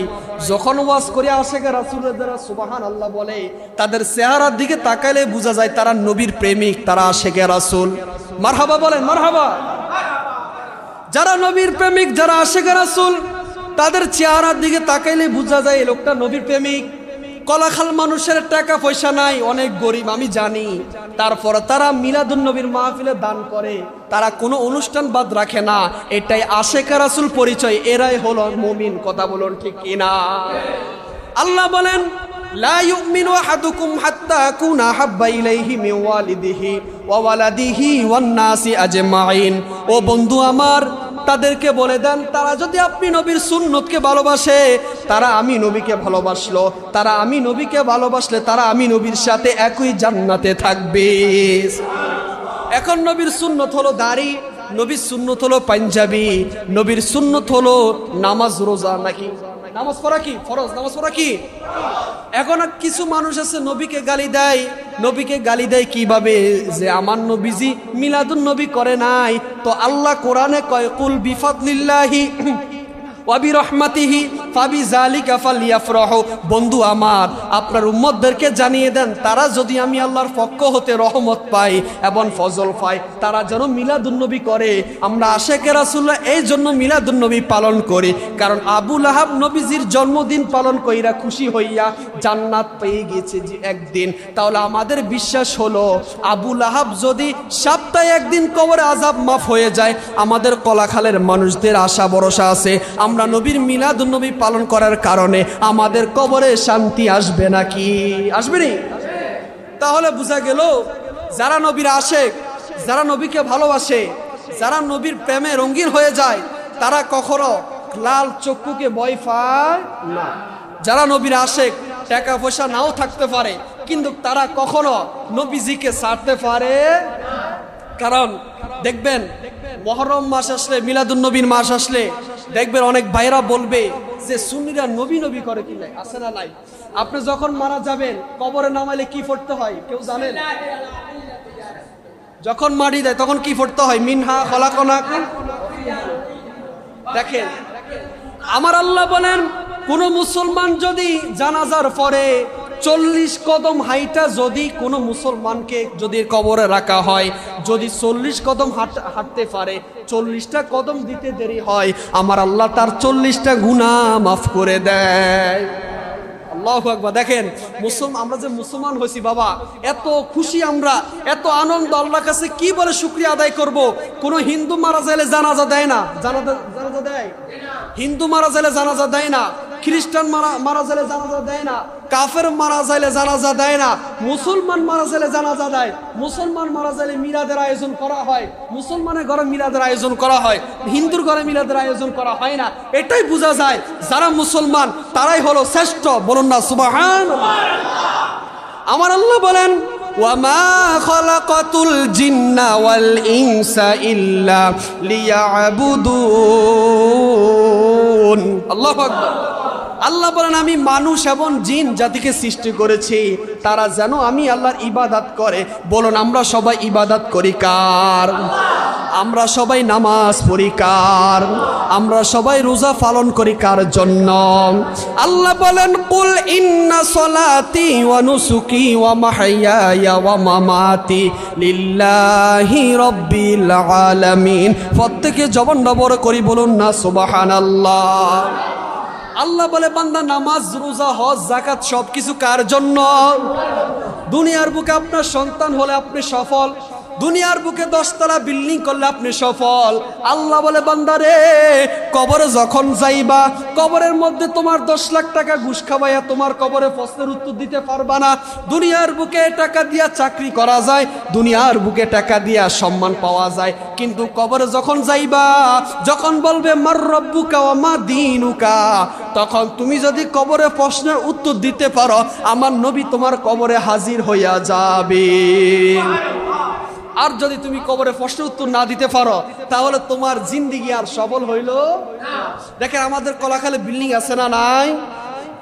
যখন ওয়াজ করে আশিক রাসূলের যারা সুবহানাল্লাহ বলে তাদের চেহারার দিকে তাকাইলে বোঝা যায় তারা নবীর প্রেমিক, তারা আশিক রাসূল। মারহাবা বলেন, মারহাবা। যারা নবীর প্রেমিক, যারা আশিক রাসূল, তাদের চেহারার দিকে তাকাইলে বোঝা যায় এই লোকটা নবীর প্রেমিক। কলাখাল মানুষের টাকা পয়সা নাই, অনেক গরিব আমি জানি, তারপর তারা মিলাদুন নবীর মাহফিলে দান করে, তারা কোনো অনুষ্ঠান বাদ রাখে না। এটাই আশিক রাসূল পরিচয়, এরাই হলো মুমিন। কথা বলুন ঠিক কিনা? আল্লাহ বলেন লা ইউমিনু আহাদুকুম হাত্তা আকুনা হাব্বা ইলাইহি মিন ওয়ালিদিহি ওয়া ওয়ালাদিহি ওয়ান নাসি আজমাইন। ও বন্ধু আমার, তাদেরকে বলে দেন তারা যদি আপনি নবীর সুন্নতকে ভালোবাসে তারা আমি নবীকে ভালোবাসলো, তারা আমি নবীকে ভালোবাসলে তারা আমি নবীর সাথে একই জান্নাতে থাকবে। এখন নবীর সুন্নত হলো দাড়ি, নবীর সুন্নত হলো পাঞ্জাবি, নবীর সুন্নত হলো নামাজ রোজা। নাকি নামাজ পড়া কি ফরজ? নামাজ পড়া কি? এখন কিছু মানুষ আছে নবীকে গালি দেয়। নবীকে গালি দেয় কিভাবে? যে আমার নবীজি মিলাদুন নবী করে নাই। তো আল্লাহ কোরআনে কয় কুল বিফাদলিল্লাহি ওয়া বিরহমাতিহি ফাবিযালিকা ফালইফরাহু। বন্ধু আমার, আপনার উম্মতদেরকে জানিয়ে দেন, তারা যদি আমি আল্লাহর পক্ষ হতে রহমত পায় এবং ফজল পায়, তারা যেন মিলাদুন নবী করে। আমরা আশেকে রাসূলুল্লাহ এই জন্য মিলাদুন নবী পালন করি, কারণ আবু লাহাব নবীজির জন্মদিন পালন কইরা খুশি হইয়া জান্নাত পেয়ে গেছে যে একদিন। তাহলে আমাদের বিশ্বাস হলো আবু লাহাব যদি সপ্তাহে একদিন কবরে আযাব মাফ হয়ে যায়, আমাদের কলাখালের মানুষদের আশা ভরসা আছে আমরা নবীর মিলাদুন নবী পালন করার কারণে আমাদের কবরে শান্তি আসবে নাকি? আসবে নি? তাহলে বোঝা গেল যারা নবীর আশেক, যারা নবীকে ভালোবাসে, যারা নবীর প্রেমে রঙিন হয়ে যায়, তারা কখনো লাল চক্ষুকে ভয় পায় না। যারা নবীর আশেক, টাকা পয়সা নাও থাকতে পারে, কিন্তু তারা কখনো নবীজিকে ছাড়তে পারে। কারণ দেখবেন মুহররম মাস আসলে, মিলাদুন নবীর মাস আসলে দেখবেন অনেক ভাইরা বলবে যে সুন্নিরা নবী নবী করে কি নাই? আছে না নাই? আপনি যখন মারা যাবেন কবরে নামাইলে কি পড়তে হয় কেউ জানেন? যখন মাটি দেয় তখন কি পড়তে হয়? মিনহা খলাকনাকুম। দেখেন আমার আল্লাহ বলেন, কোন মুসলমান যদি জানাজার পরে 40 কদম হাইটা যদি কোনো মুসলমানকে যদি কবরে রাখা হয়, যদি 40 কদম হাঁটতে পারে, 40টা কদম দিতে দেরি হয়, আমার আল্লাহ তার 40টা গুনাহ মাফ করে দেয়। আল্লাহু আকবার। দেখেন আমরা যে মুসলমান হয়েছি বাবা, এত খুশি আমরা, এত আনন্দ, আল্লাহর কাছে কি বলে শুকরিয়া আদায় করব। কোন হিন্দু মারা যাইলে জানাজা দেয় না, জানাজা দেয়? হিন্দু মারা যাইলে জানাজা দেয় না, খ্রিস্টান মারা যাইলে জানাজা দেয় না, কাফের মারা যাইলে জানাজা দেয় না, মুসলমান মারা যাইলে জানাজা দেয়। মুসলমান মারা যাইলে মিলাদের আয়োজন করা হয়, মুসলমানের ঘরে মিলাদের আয়োজন করা হয়, হিন্দুর ঘরে মিলাদের আয়োজন করা হয় না। এটাই বোঝা যায় যারা মুসলমান তারাই হলো শ্রেষ্ঠ। বলুন না সুবহানাল্লাহ। আমার আল্লাহ বলেন, ওয়ামা খালাকাতুল জিন্না ওয়াল ইনসা ইল্লা লিয়াবুদুন। আল্লাহু আকবার। আল্লাহ বলেন, আমি মানুষ এবং জিন জাতিকে সৃষ্টি করেছি তারা যেন আমি আল্লাহর ইবাদত করে। বলুন আমরা সবাই ইবাদত করি কার? আমরা সবাই নামাজ পড়ি কার? আমরা সবাই রোজা পালন করি কার জন্য? আল্লাহ বলেন, কুল ইন্না সলাতি ওয়া নুসুকি ওয়া মাহইয়ায়া ওয়া মামাতি লিল্লাহি রাব্বিল আলামিন। প্রত্যেকে জবান বড় করি বলুন না সুবহানাল্লাহ। আল্লাহ বলে, বান্দা নামাজ রোজা হজ যাকাত সবকিছু কার জন্য? দুনিয়ার বুকে আপনার সন্তান হলে আপনি সফল, দুনিয়ার বুকে 10 তলা বিল্ডিং করলে আপনি সফল। আল্লাহ বলে, বান্দা রে, কবরে যখন যাইবা, কবরের মধ্যে তোমার 10 লাখ টাকা ঘুষ খাওয়াইয়া তোমার কবরে প্রশ্নের উত্তর দিতে পারবা না। দুনিয়ার বুকে টাকা দিয়া চাকরি করা যায়, দুনিয়ার বুকে টাকা দিয়া সম্মান পাওয়া যায়, কিন্তু কবরে যখন যাইবা, যখন বলবে মার রব্বুকা ওয়া মা দীনুকা, তখন তুমি যদি কবরে প্রশ্নের উত্তর দিতে পারো, আমার নবী তোমার কবরে হাজির হইয়া যাবে। আর যদি তুমি কবরে প্রশ্নের উত্তর না দিতে পারো, তাহলে তোমার জিন্দেগি আর সফল হইল না। দেখেন আমাদের কলাখালে বিল্ডিং আছে না নাই?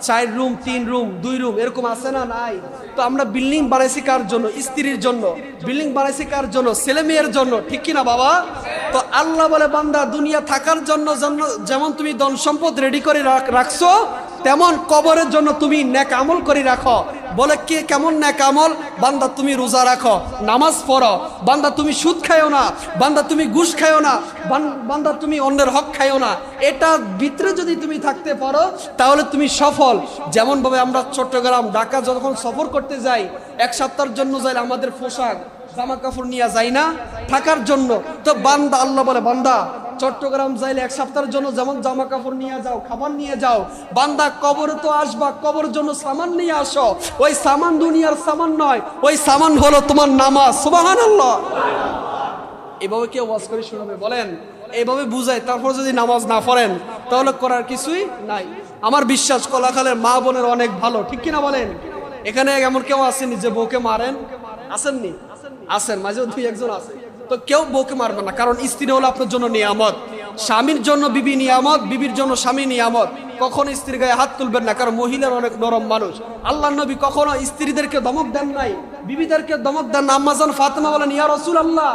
4 রুম, 3 রুম, 2 রুম এরকম আছে না নাই? তো আমরা বিল্ডিং বানাইছি কার জন্য? স্ত্রীর জন্য। বিল্ডিং বানাইছি কার জন্য? ছেলে মেয়ের জন্য, ঠিক কিনা বাবা? তো আল্লাহ বলে, বান্দা দুনিয়া থাকার জন্য যেমন তুমি ধন সম্পদ রেডি করে রাখছো, তেমন কবরের জন্য তুমি নেক আমল করে রাখো। বলে কি কেমন নেক আমল? বান্দা তুমি রোজা রাখো, নামাজ পড়ো, বান্দা তুমি সুদ খাইও না, বান্দা তুমি ঘুষ খাইও না, বান্দা তুমি অন্যের হক খাইও না। এটা ভিতরে যদি তুমি থাকতে পারো তাহলে তুমি সফল। যেমন ভাবে আমরা চট্টগ্রাম ঢাকা যখন সফর করতে যাই, 1 সপ্তাহের জন্য যাই, আমাদের পোশাক জামা কাপড় নিয়ে যাই না থাকার জন্য। তো বান্দা আল্লাহ বলে, বান্দা চট্টগ্রাম যাইলে 1 সপ্তাহের জন্য যেমন জামা কাপড় নিয়ে যাও, খাবার নিয়ে যাও, বান্দা কবরে তো আসবা, কবরের জন্য সামান নিয়ে আসো। ওই সামান দুনিয়ার সামান নয়, ওই সামান হলো তোমার নামাজ। সুবহানাল্লাহ। এভাবে কেউ ওয়াজ করে শোনাবে? বলেন এইভাবে বুঝায়, তারপর যদি নামাজ না পড়েন তাহলে করার কিছুই নাই। আমার বিশ্বাস কলাখালের মা বোনের অনেক ভালো, ঠিক কিনা বলেন? এখানে এমন কেউ আসেনি যে বউকে মারেন? আসেননি? আছেন, মাঝেও দুই একজন আছে। তো কেউ বউকে মারবে না, কারণ স্ত্রী হলো আপনার জন্য নিয়ামত। স্বামীর জন্য বিবি নিয়ামত, বিবির জন্য স্বামী নিয়ামত। কখনো স্ত্রীর গায়ে হাত তুলবেন না, কারণ মহিলার অনেক নরম মানুষ। আল্লাহ নবী কখনো স্ত্রীদেরকে ধমক দেন নাই, বিবিদেরকে ধমক দেন না। আম্মা জান ফাতেমা বলেন, ইয়া রাসূলুল্লাহ,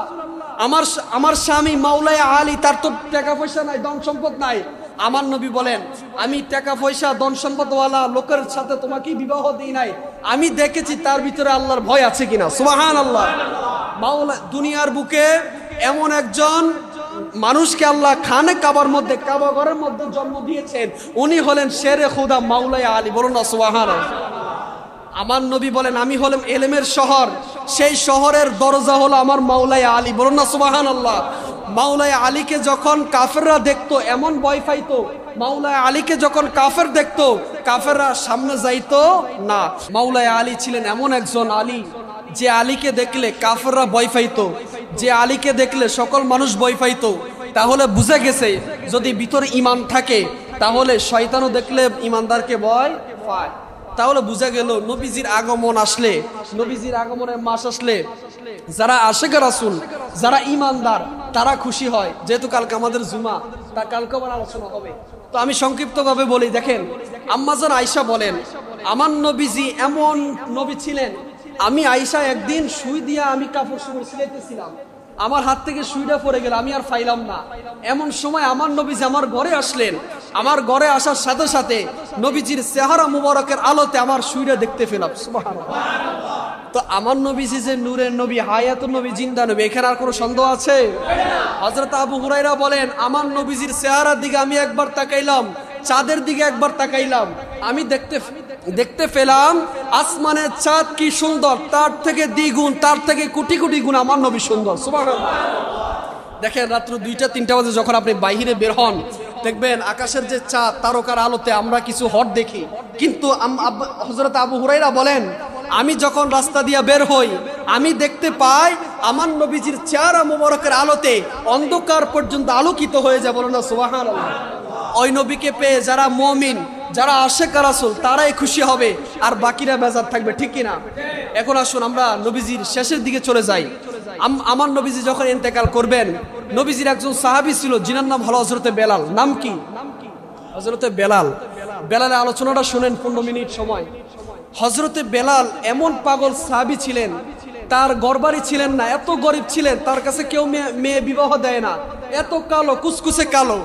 আমার স্বামী মাওলায়ে আলী, তার তো টাকা পয়সা নাই, ধন সম্পদ নাই। আমার নবী বলেন, আমি টাকা পয়সা ধন সম্পদওয়ালা লোকের সাথে তোমাকে বিবাহ দিই নাই, আমি দেখেছি তার ভিতরে আল্লাহর ভয় আছে কিনা। সুবহানাল্লাহ। মাওলা দুনিয়ার বুকে এমন একজন মানুষকে আল্লাহ খানে কাবার মধ্যে, কাবা ঘরের মধ্যে জন্ম দিয়েছেন, উনি হলেন শেরে খুদা মাওলায়ে আলী। বলুন না সুবহানাল্লাহ। আমার নবী বলেন, আমি হলাম এলেমের শহর, সেই শহরের দরজা হলো আমার মাওলায়ে আলী। বলুন না সুবহানাল্লাহ। মাওলায়ে আলীকে যখন কাফেররা দেখতো এমন ভয় পাইতো, মাওলায়ে আলীকে যখন কাফের দেখতো কাফেররা সামনে যাইতো না। মাওলায়ে আলী ছিলেন এমন একজন আলী, যে আলীকে দেখলে কাফেররা ভয় পাইতো, যে আলীকে দেখলে সকল মানুষ ভয় পাইতো। তাহলে বুঝে গেছে, যদি ভিতরে ঈমান থাকে তাহলে শয়তানও দেখলে ঈমানদারকে ভয় পায়। তাহলে বুঝা গেল নবীজির আগমন আসলে, নবীজির আগমনের মাস আসলে যারা আশিকে রাসূল, যারা ঈমানদার, তারা খুশি হয়। যেহেতু কালকে আমাদের জুমা, তা কালকে আবার আলোচনা হবে, তো আমি সংক্ষিপ্তভাবে বলি। দেখেন, আম্মা জান আয়েশা বলেন, আমার নবীজি এমন নবী ছিলেন, আমি আয়েশা একদিন সুই দিয়া আমি কাপড় চোপড় সিলাইতেছিলাম, আমার হাত থেকে সুইটা পড়ে গেল, আমি আর পাইলাম না। এমন সময় আমার নবীজি আমার ঘরে আসলেন। আমার ঘরে আসার সাথে সাথে নবীজির চেহারা মুবারকের আলোতে আমার সুইটা দেখতে পেলাম। সুবহানাল্লাহ। তো আমার নবীজি যে নূরের নবী, হায়াতুন নবী, জিন্দা নবী, এখানে আর কোনো সন্দেহ আছে? হযরত আবু হুরায়রা বলেন, আমার নবীজির চেহারার দিকে আমি একবার তাকাইলাম, চাঁদের দিকে একবার তাকাইলাম, আমি দেখতে পেলাম আসমানের চাঁদ কি সুন্দর, তার থেকে দ্বিগুণ, তার থেকে কোটি কোটি গুণ আমার নবী সুন্দর। সুবহানাল্লাহ। দেখেন, রাত্র 2টা-3টা বাজে যখন আপনি বাইরে বের হন, দেখবেন আকাশের যে চাঁদ, তারকার আলোতে আমরা কিছু হট দেখি। কিন্তু হযরত আবু হুরায়রা বলেন, আমি যখন রাস্তা দিয়ে বের হই, আমি দেখতে পাই আমার নবীজির চেহারা মুবারকের আলোতে অন্ধকার পর্যন্ত আলোকিত হয়ে যায়। বলেন না সুবহানাল্লাহ। ওই নবীকে পেয়ে যারা মুমিন, যারা আশিক রাসূল, তারাই খুশি হবে, আর বাকিরা বেজার থাকবে, ঠিক কিনা? এখন আসুন আমরা নবীজির শেষের দিকে চলে যাই। আমার নবীজি যখন ইন্তেকাল করবেন, নবীজির একজন সাহাবী ছিল, যিনার নাম হলো হযরতে বেলাল। নাম কি? হযরতে বেলাল। বেলালের আলোচনাটা শুনেন 15 মিনিট সময়। হযরতে বেলাল এমন পাগল সাহাবী ছিলেন, তার ঘরবাড়ি ছিলেন না, এত গরিব ছিলেন, তার কাছে কেউ মেয়ে বিবাহ দেয় না, এত কালো, কুচকুচে কালো।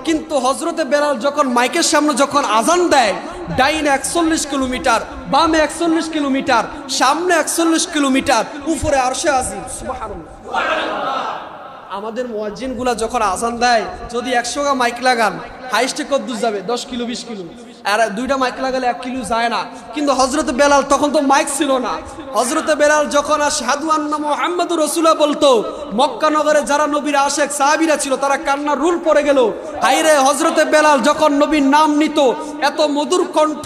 কিন্তু হযরতে বেলাল যখন মাইকের সামনে যখন আজান দেয়, ডাইনে 41 কিলোমিটার, বামে 41 কিলোমিটার, সামনে 41 কিলোমিটার, উপরে আরশে আজিম। সুবহানাল্লাহ। আমাদের মুয়াজ্জিন গুলা যখন আজান দেয়, যদি 100 গা মাইক লাগান, হাইস্টে কত দূর যাবে? 10 কিলো 20 কিলো। আর 2টা মাইক লাগালে 1 কিলো যায় না। কিন্তু হযরতে বেলাল, তখন তো মাইক ছিল না, হযরতে বেলাল যখন আশহাদু আন্না মুহাম্মাদুর রাসূলুল্লাহ বলতো, মক্কা নগরে যারা নবীর আশিক সাহাবীরা ছিল, তারা কান্নার রুল পড়ে গেল। হায়রে, হযরতে বেলাল যখন নবীর নাম নিত, এত মধুর কণ্ঠ,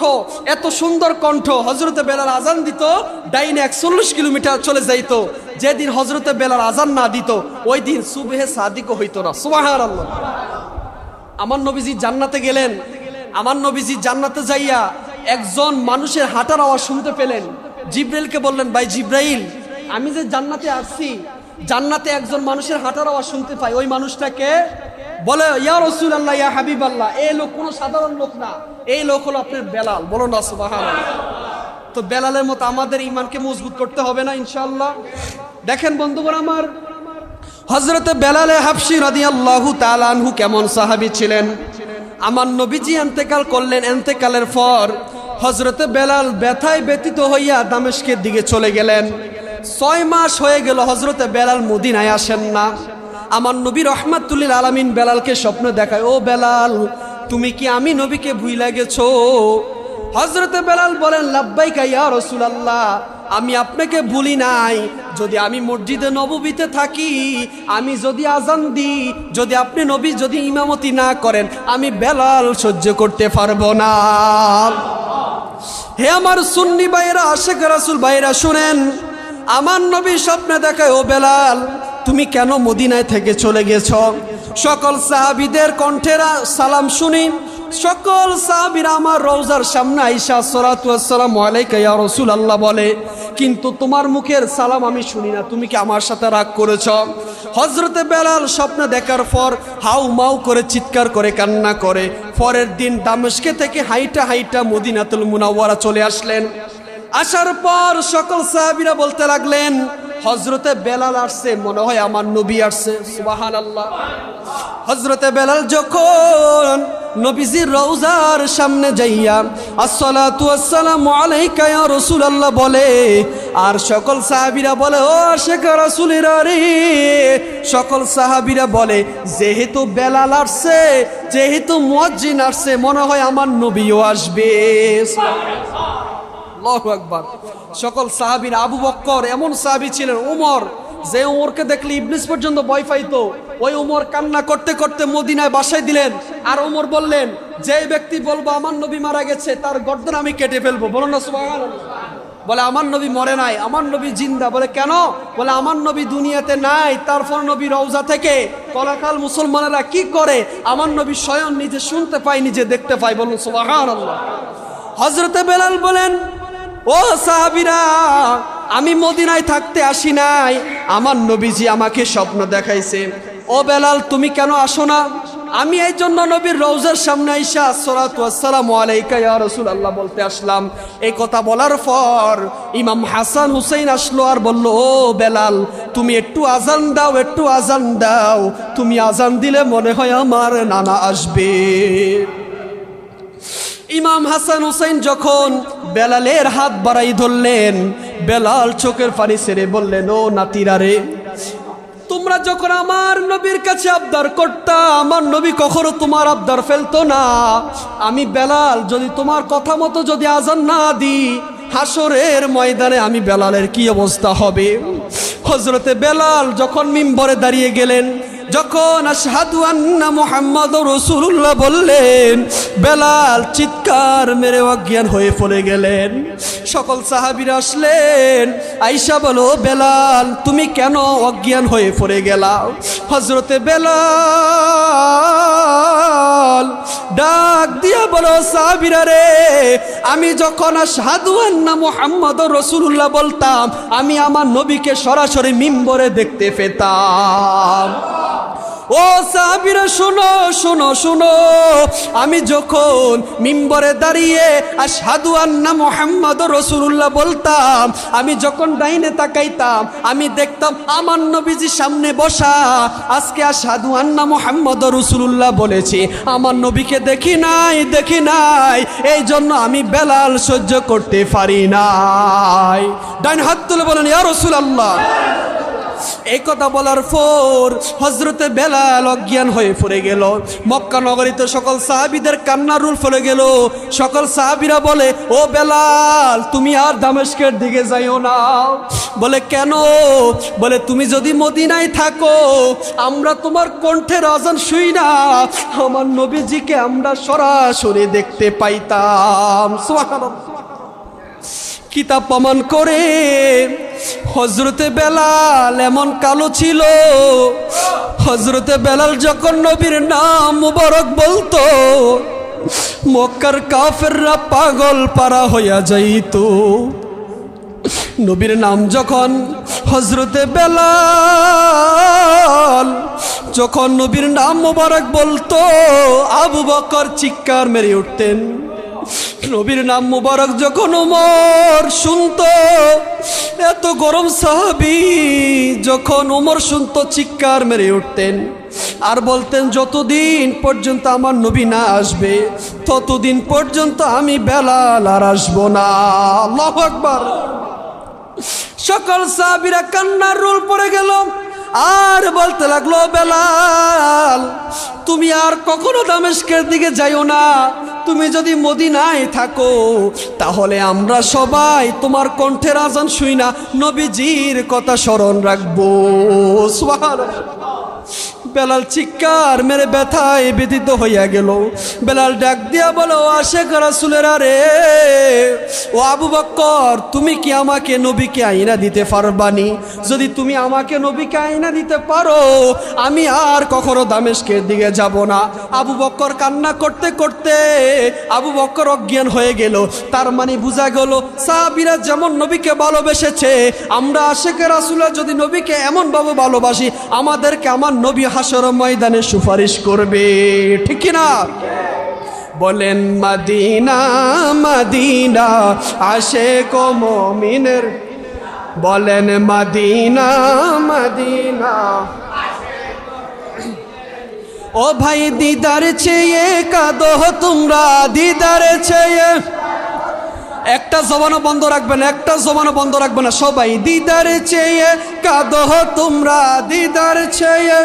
এত সুন্দর কণ্ঠ, হযরতে বেলাল আজান দিত, ডাইনে 41 কিলোমিটার চলে যাইতো। যেদিন হযরতে বেলাল আজান না দিত, ওই দিন সুবহে সাদিকও হইতো না। সুবহানাল্লাহ। আমার নবীজি জান্নাতে গেলেন, আমার নবীজি জান্নাতে যাইয়া একজন মানুষের হাঁটার আওয়াজ শুনতে পেলেন। জিব্রাইলকে বললেন, ভাই জিব্রাইল, আমি যে জান্নাতে আসছি, জান্নাতে একজন মানুষের হাঁটার আওয়াজ শুনতে পাই, ওই মানুষটাকে? বলে, ইয়া রাসূলুল্লাহ, ইয়া হাবিবাল্লাহ, এই লোক কোনো সাধারণ লোক না, এই লোক হলো আপনার বেলাল। বলুন না সুবহানাল্লাহ। তো বেলালের মতো আমাদের ঈমানকে মজবুত করতে হবে না ইনশাআল্লাহ? দেখেন বন্ধুগণ আমার, হযরতে বেলালে হাবশী রাদিয়াল্লাহু তাআলা আনহু কেমন সাহাবী ছিলেন। আমার নবীজি ইন্তেকাল করলেন, ইন্তেকালের পর হযরতে বেলাল ব্যথায় ব্যথিত হইয়া দামেস্কের দিকে চলে গেলেন। 6 মাস হয়ে গেল হযরতে বেলাল মদিনায় আসেন না। আমার নবী রাহমাতুল লিল আলামিন বেলালকে স্বপ্ন দেখায়, ও বেলাল, তুমি কি আমি নবীকে ভুইলা গেছো? হযরতে বেলাল বলেন, লাব্বাইকা ইয়া রাসূলুল্লাহ, আমি আপনাকে ভুলি নাই। যদি আমি মসজিদে নববীতে থাকি, আমি যদি আজান দিই, যদি আপনি নবী যদি ইমামতি না করেন, আমি বেলাল সহ্য করতে পারবো না। হে আমার সুন্নি ভাইরা, আশিক রাসূল ভাইরা, শুনেন, আমার নবী স্বপ্নে দেখায়, ও বেলাল, তুমি কেন মদিনায় থেকে চলে গেছো? সকল সাহাবীদের কণ্ঠেরা সালাম শুনি, সকল সাহাবীরা আমার রওজার সামনে আইসা আসসালাতু ওয়াসসালামু আলাইকা ইয়া রাসূলুল্লাহ বলে, কিন্তু তোমার মুখের সালাম আমি শুনি না, তুমি কি আমার সাথে রাগ করেছ? হযরতে বেলাল স্বপ্ন দেখার পর হাউ মাউ করে চিৎকার করে কান্না করে পরের দিন দামেস্কে থেকে হাইটা হাইটা মদিনাতুল মুনাওয়ারা চলে আসলেন। আসার পর সকল সাহাবীরা বলতে লাগলেন, হযরতে বেলাল আসছে, মনে হয় আমার নবী আসছে। সুবহানাল্লাহ। হযরতে বেলাল যখন নবীজির রওজার সামনে যাইয়া আসসালাতু ওয়াসসালামু আলাইকা ইয়া রাসূলুল্লাহ বলে, আর সকল সাহাবীরা বলে, ও আশিক রাসূলেরা রে, সকল সাহাবীরা বলে, যেহেতু বেলাল আসছে, যেহেতু মুয়াজ্জিন আসছে, মনে হয় আমার নবীও আসবে। আল্লাহু আকবার। সকল সাহাবীরা, আবু বকর এমন সাহাবী ছিলেন, ওমর, যে ওমরকে দেখলে ইবলিস পর্যন্ত ভয় পাইতো, ওই ওমর কান্না করতে করতে মদিনায় বাসায় দিলেন। আর ওমর বললেন, যে ব্যক্তি বলবো আমার নবী মারা গেছে তার গর্দন আমি কেটে ফেলবো। বলুন না সুবহানাল্লাহ। বলে আমার নবী মরে নাই, আমার নবী জিন্দা। বলে কেন? বলে আমার নবী দুনিয়াতে নাই, তারপর নবী রওজা থেকে কলাকাল মুসলমানেরা কি করে আমার নবী স্বয়ং নিজে শুনতে পায়, নিজে দেখতে পায়। বলুন সুবহানাল্লাহ। হযরতে বেলাল বলেন, ও সাহাবীরা, আমি মদিনায় থাকতে আসি নাই, আমার নবীজি আমাকে স্বপ্ন দেখাইছে। ও বেলাল, তুমি কেন আসো না? আমি এই জন্য নবীর রওজার সামনে আইসা আসসালাতু ওয়াসসালামু আলাইকা ইয়া রাসূলুল্লাহ বলতে আসলাম। এই কথা বলার পর ইমাম হাসান হুসাইন আসলো আর বলল, ও বেলাল, তুমি একটু আজান দাও, একটু আজান দাও, তুমি আজান দিলে মনে হয় আমার নানা আসবে। ইমাম হাসান হুসাইন যখন বেলালের হাত বাড়াই ধরলেন, বেলাল চোখের পানি ছেড়ে বললেন, ও নাতিরা রে, তোমরা যখন আমার নবীর কাছে আবদার করতা, আমার নবী কখনো তোমার আবদার ফেলতো না। আমি বেলাল যদি তোমার কথা মতো যদি আজান না দিই, হাসরের ময়দানে আমি বেলালের কি অবস্থা হবে? হযরতে বেলাল যখন মিম্বরে দাঁড়িয়ে গেলেন, যখন আশহাদু আন্না মুহাম্মাদুর রাসূলুল্লাহ বললেন, বেলাল চিৎকার মেরে অজ্ঞান হয়ে পড়ে গেলেন। সকল সাহাবীরা আসলেন, আয়েশা বলো, বেলাল তুমি কেন অজ্ঞান হয়ে পড়ে গেলা? হযরতে বেলাল ডাক দিয়া বলো, সাহাবীরা রে, আমি যখন আশহাদু আন্না মুহাম্মাদুর রাসূলুল্লাহ বলতাম, আমি আমার নবীকে সরাসরি মিম্বরে দেখতে পেতাম। ও সাহাবীরা শোনো শোনো শোনো, আমি যখন মিম্বরে দাঁড়িয়ে আশহাদু আন্না মুহাম্মাদুর রাসূলুল্লাহ বলতাম, আমি যখন ডাইনে তাকাইতাম, আমি দেখতাম আমার নবীজি সামনে বসা। আজকে আশহাদু আন্না মুহাম্মাদুর রাসূলুল্লাহ বলেছি, আমার নবীকে দেখি নাই, দেখি নাই, এই জন্য আমি বেলাল সহ্য করতে পারি নাই। ডাইন হাত তুলে বলেন, ইয়া রাসূলুল্লাহ। এই কথা বলার পর হযরতে বেলাল অজ্ঞান হয়ে পড়ে গেল। মক্কা নগরীতে সকল সাহাবীদের কান্নার রোল ফেলে গেল। সকল সাহাবীরা বলে, ও বেলাল তুমি আর দামেস্কের দিকে যাইও না। বলে কেন? বলে তুমি যদি মদিনায় থাকো, আমরা তোমার কণ্ঠের আজান শুই না, আমার নবীজিকে আমরা সরাসরি দেখতে পাইতাম। সুবহানাল্লাহ। কিতাব প্রমাণ করে হযরতে বেলাল এমন কালো ছিল, হযরতে বেলাল যখন নবীর নাম মুবারক বলতো, মক্কার কাফেররা পাগল পারা হইয়া যাইত। নবীর নাম যখন হযরতে বেলাল যখন নবীর নাম মুবারক বলতো, আবু বকর চিৎকার মেরে উঠতেন। নবীর নাম মুবারক যখন ওমর শুনতো, এত গরম সাহাবী যখন ওমর শুনতো, চিৎকার মেরে উঠতেন আর বলতেন, যতদিন পর্যন্ত আমার নবী না আসবে, ততদিন পর্যন্ত আমি বেলাল আর আসবো না। আল্লাহু আকবার। সকল সাহাবীরা কান্নার রোল পড়ে গেল আর বলতে লাগলো, বেলাল তুমি আর কখনো দামেস্কের দিকে যাইও না, তুমি যদি মদিনায় থাকো তাহলে আমরা সবাই তোমার কণ্ঠের আজান শুই না, নবীজির কথা স্মরণ রাখবো। সুবহানাল্লাহ। বেলাল চিৎকার মেরে ব্যথায় ব্যথিত হইয়া গেল। বেলাল ডাক দিয়া বলো, আশেক রাসূলের আরে ও আবু বকর, তুমি কি আমাকে নবীকে আইনা দিতে পারবানি? যদি তুমি আমাকে নবীকে আইনা দিতে পারো, আমি আর কখনো দামেস্কের দিকে যাব না। আবু বকর কান্না করতে করতে আবু বকর অজ্ঞান হয়ে গেল। তার মানে বোঝা গেল সাহাবীরা যেমন নবীকে ভালোবেসেছে, আমরা আশেকে রাসূল যদি নবীকে এমন ভাবে ভালোবাসি, আমাদেরকে আমার নবী হাসর ময়দানে সুপারিশ করবে, ঠিক কি না? বলেন মদিনা মদিনা আশেক ও মুমিনের, বলেন মদিনা মদিনা। ও ভাই দিদার চেয়ে কাঁদো তোমরা, দিদার চেয়ে। একটা জবানও বন্ধ রাখবে না, একটা জবানও বন্ধ রাখবে না, সবাই দিদার চেয়ে কাঁদো তোমরা, দিদার চেয়ে।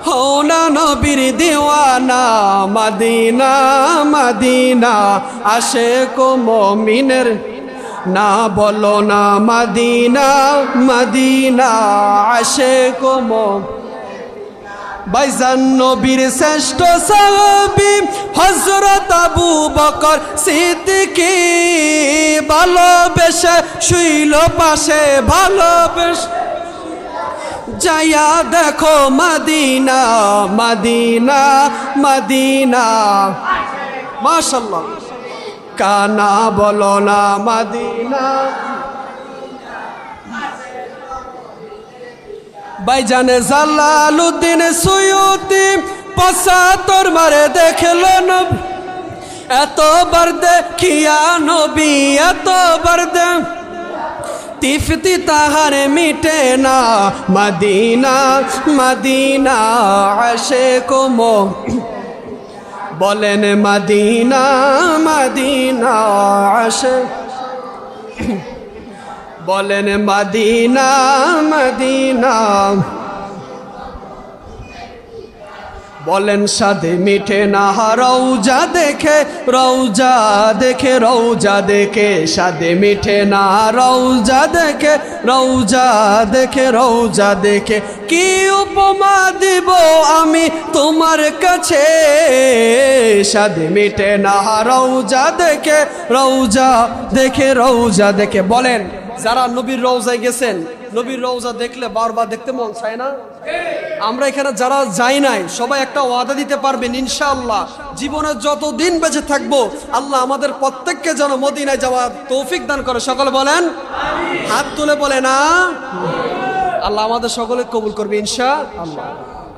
হও না নবীর দিওয়ানা, মদিনা মদিনা আশেক ও মুমিনের। না বলো না মদিনা মদিনা আশেক ও মুমিনের। ভাইজান নবীর শ্রেষ্ঠ সাহাবী হযরত আবু বকর সিদ্দিকী, ভালোবেসে শুইল পাশে, ভালোবেসে। যাইয়া দেখো মদিনা মদিনা মদিনা, মাশাআল্লাহ। কানা বলো না মদিনা। ভাইজানে জালালউদ্দিন সুয়ুতি ৭৫ মারে দেখলো নবী, এতবার দেখিয়া নবী, এতবার তিফতি তাহার মিটে না, মদিনা মদিনা আশেক ও মুমিন। বলেন মদিনা মদিনা আশেক, বলেন মদিনা মদিনা। বলেন সাদে মিঠে না রওজা দেখে, রওজা দেখে, রওজা দেখে, সাদে মিঠে না রওজা দেখে, রওজা দেখে, রওজা দেখে। কি উপমা দিব আমি তোমার কাছে, সাদে মিঠে না রওজা দেখে, রওজা দেখে, রওজা দেখে। বলেন যারা নবীর রওজায় গেছেন, নবীর রওজা দেখলে বারবার দেখতে মন চায় না? আমরা এখানে যারা যাই নাই সবাই একটা ওয়াদা দিতে পারবেন ইনশাআল্লাহ, জীবনে যতদিন বেঁচে থাকবো আল্লাহ আমাদের প্রত্যেককে যেন মদিনায় যাওয়ার তৌফিক দান করে। সকলে বলেন আমিন, হাত তুলে বলেন না। আল্লাহ আমাদের সকলে কবুল করবে ইনশাআল্লাহ।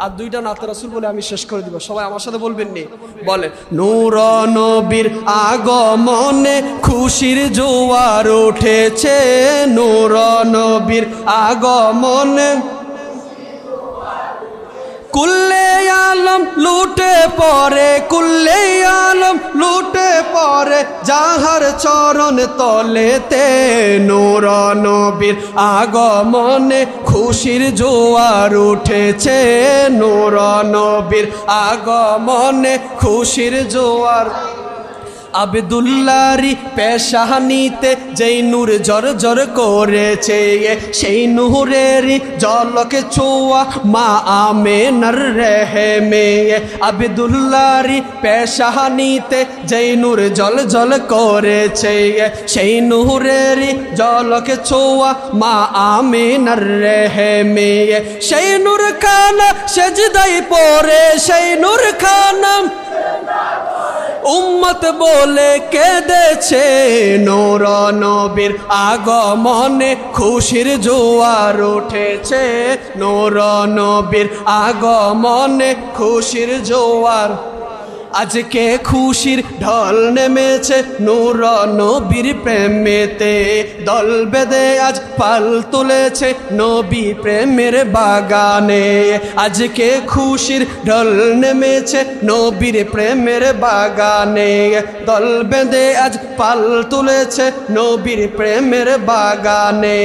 আর দুইটা নাতে রাসূল বলে আমি শেষ করে দিব, সবাই আমার সাথে বলবেন নি। বলে নূর নবীর আগমনে খুশির জোয়ার উঠেছে, নূর নবীর আগমনে কুল্লে আলম লুটে পড়ে, কুল্লে আলম লুটে পড়ে যাহার চরণ তলেতে, নূর নবীর আগমনে খুশির জোয়ার উঠেছে, নূর নবীর আগমনে খুশির জোয়ার। আব্দুল্লাহরি পেশানিতে যেই নূর জর জর করেছে, সেই নূরেরই জলকে ছোঁয়া মা আমেনার রেহেমে। আব্দুল্লাহরি পেশানিতে যেই নূর জল জল করেছে, সেই নূরেরই জলকে ছোঁয়া মা আমেনার রেহেমে। সেই নূর খানা সেজদায় পড়ে, সেই নূর খানা উম্মত বলে কেঁদেছে, নূর নবীর আগমনে খুশির জোয়ার উঠেছে, নূর নবীর আগমনে খুশির জোয়ার। আজকে খুশির ঢল নেমেছে নূর নবীর প্রেমেতে, দল বেঁধে আজ পাল তুলেছে নবী প্রেমের বাগানে। আজকে খুশির ঢল নেমেছে নবীর প্রেমের বাগানে, দল বেঁধে আজ পাল তুলেছে নবীর প্রেমের বাগানে।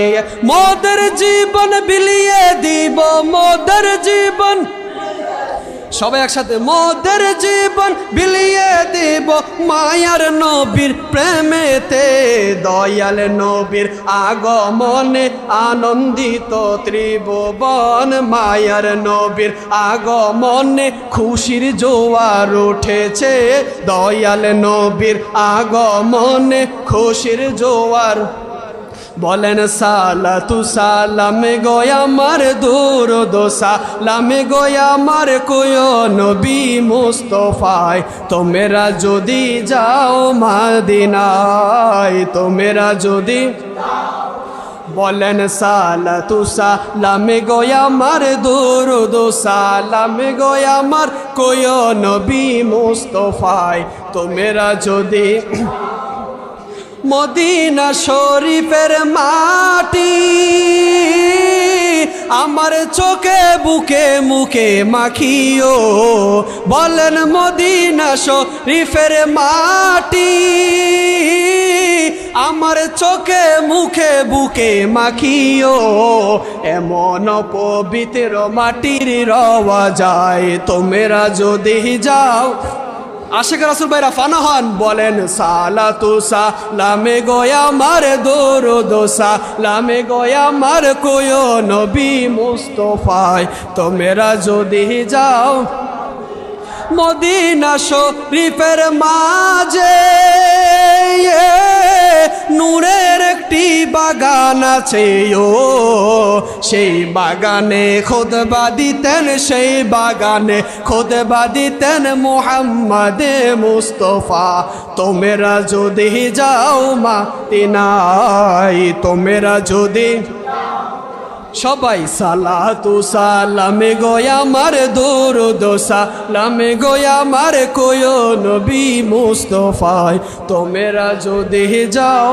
মোদের জীবন বিলিয়ে দিব, মোদের জীবন সবাই একসাথে, মোদের জীবন বিলিয়ে দেব মায়ার নবীর প্রেমেতে, দয়াল নবীর আগমনে আনন্দিত ত্রিভুবন, মায়ার নবীর আগমনে খুশির জোয়ার উঠেছে, দয়াল নবীর আগমনে খুশির জোয়ার। বলেন সালাতু সালাম গোয়া আমার দুরুদ সালাম গোয়া আমার কোয় নবী মুস্তফায়, তোমরা যদি যাও মদিনায়, তোমরা যদি, বলেন সালাতু সালাম গোয়া আমার দুরুদ সালাম গোয়া আমার কোয় নবী মুস্তফায়, তোমরা যদি মদিনা শরীফের মাটি আমার চোখে বুকে মুখে মাখিও, বলেন মদিনা শরীফের মাটি আমার চোখে মুখে বুকে মাখিও, এমন পবিত্র মাটির রওয়া যায়, তোমরা যদি যাও। আশিক রাসূল ভাইরা ফানা হন, বলেন সালাতু সালামে গোয়া আমার দুরুদ সালামে গোয়া আমার কোয় নবী মুস্তফায়, তোমরা যদি যাও মদিনা শরীফের মাঝে নূরের একটি বাগান আছে, ও সেই বাগানে খুতবা দিতেন, সেই বাগানে খুতবা দিতেন মুহাম্মদে মুস্তফা, তোমরা যদি যাও মদিনায়, তোমরা যদি, সবাই সালাতু সালামে গোয়া আমার দুরুদ সালামে গোয়া আমার কোয় নবী মুস্তফায়, তোমরা যদি যাও।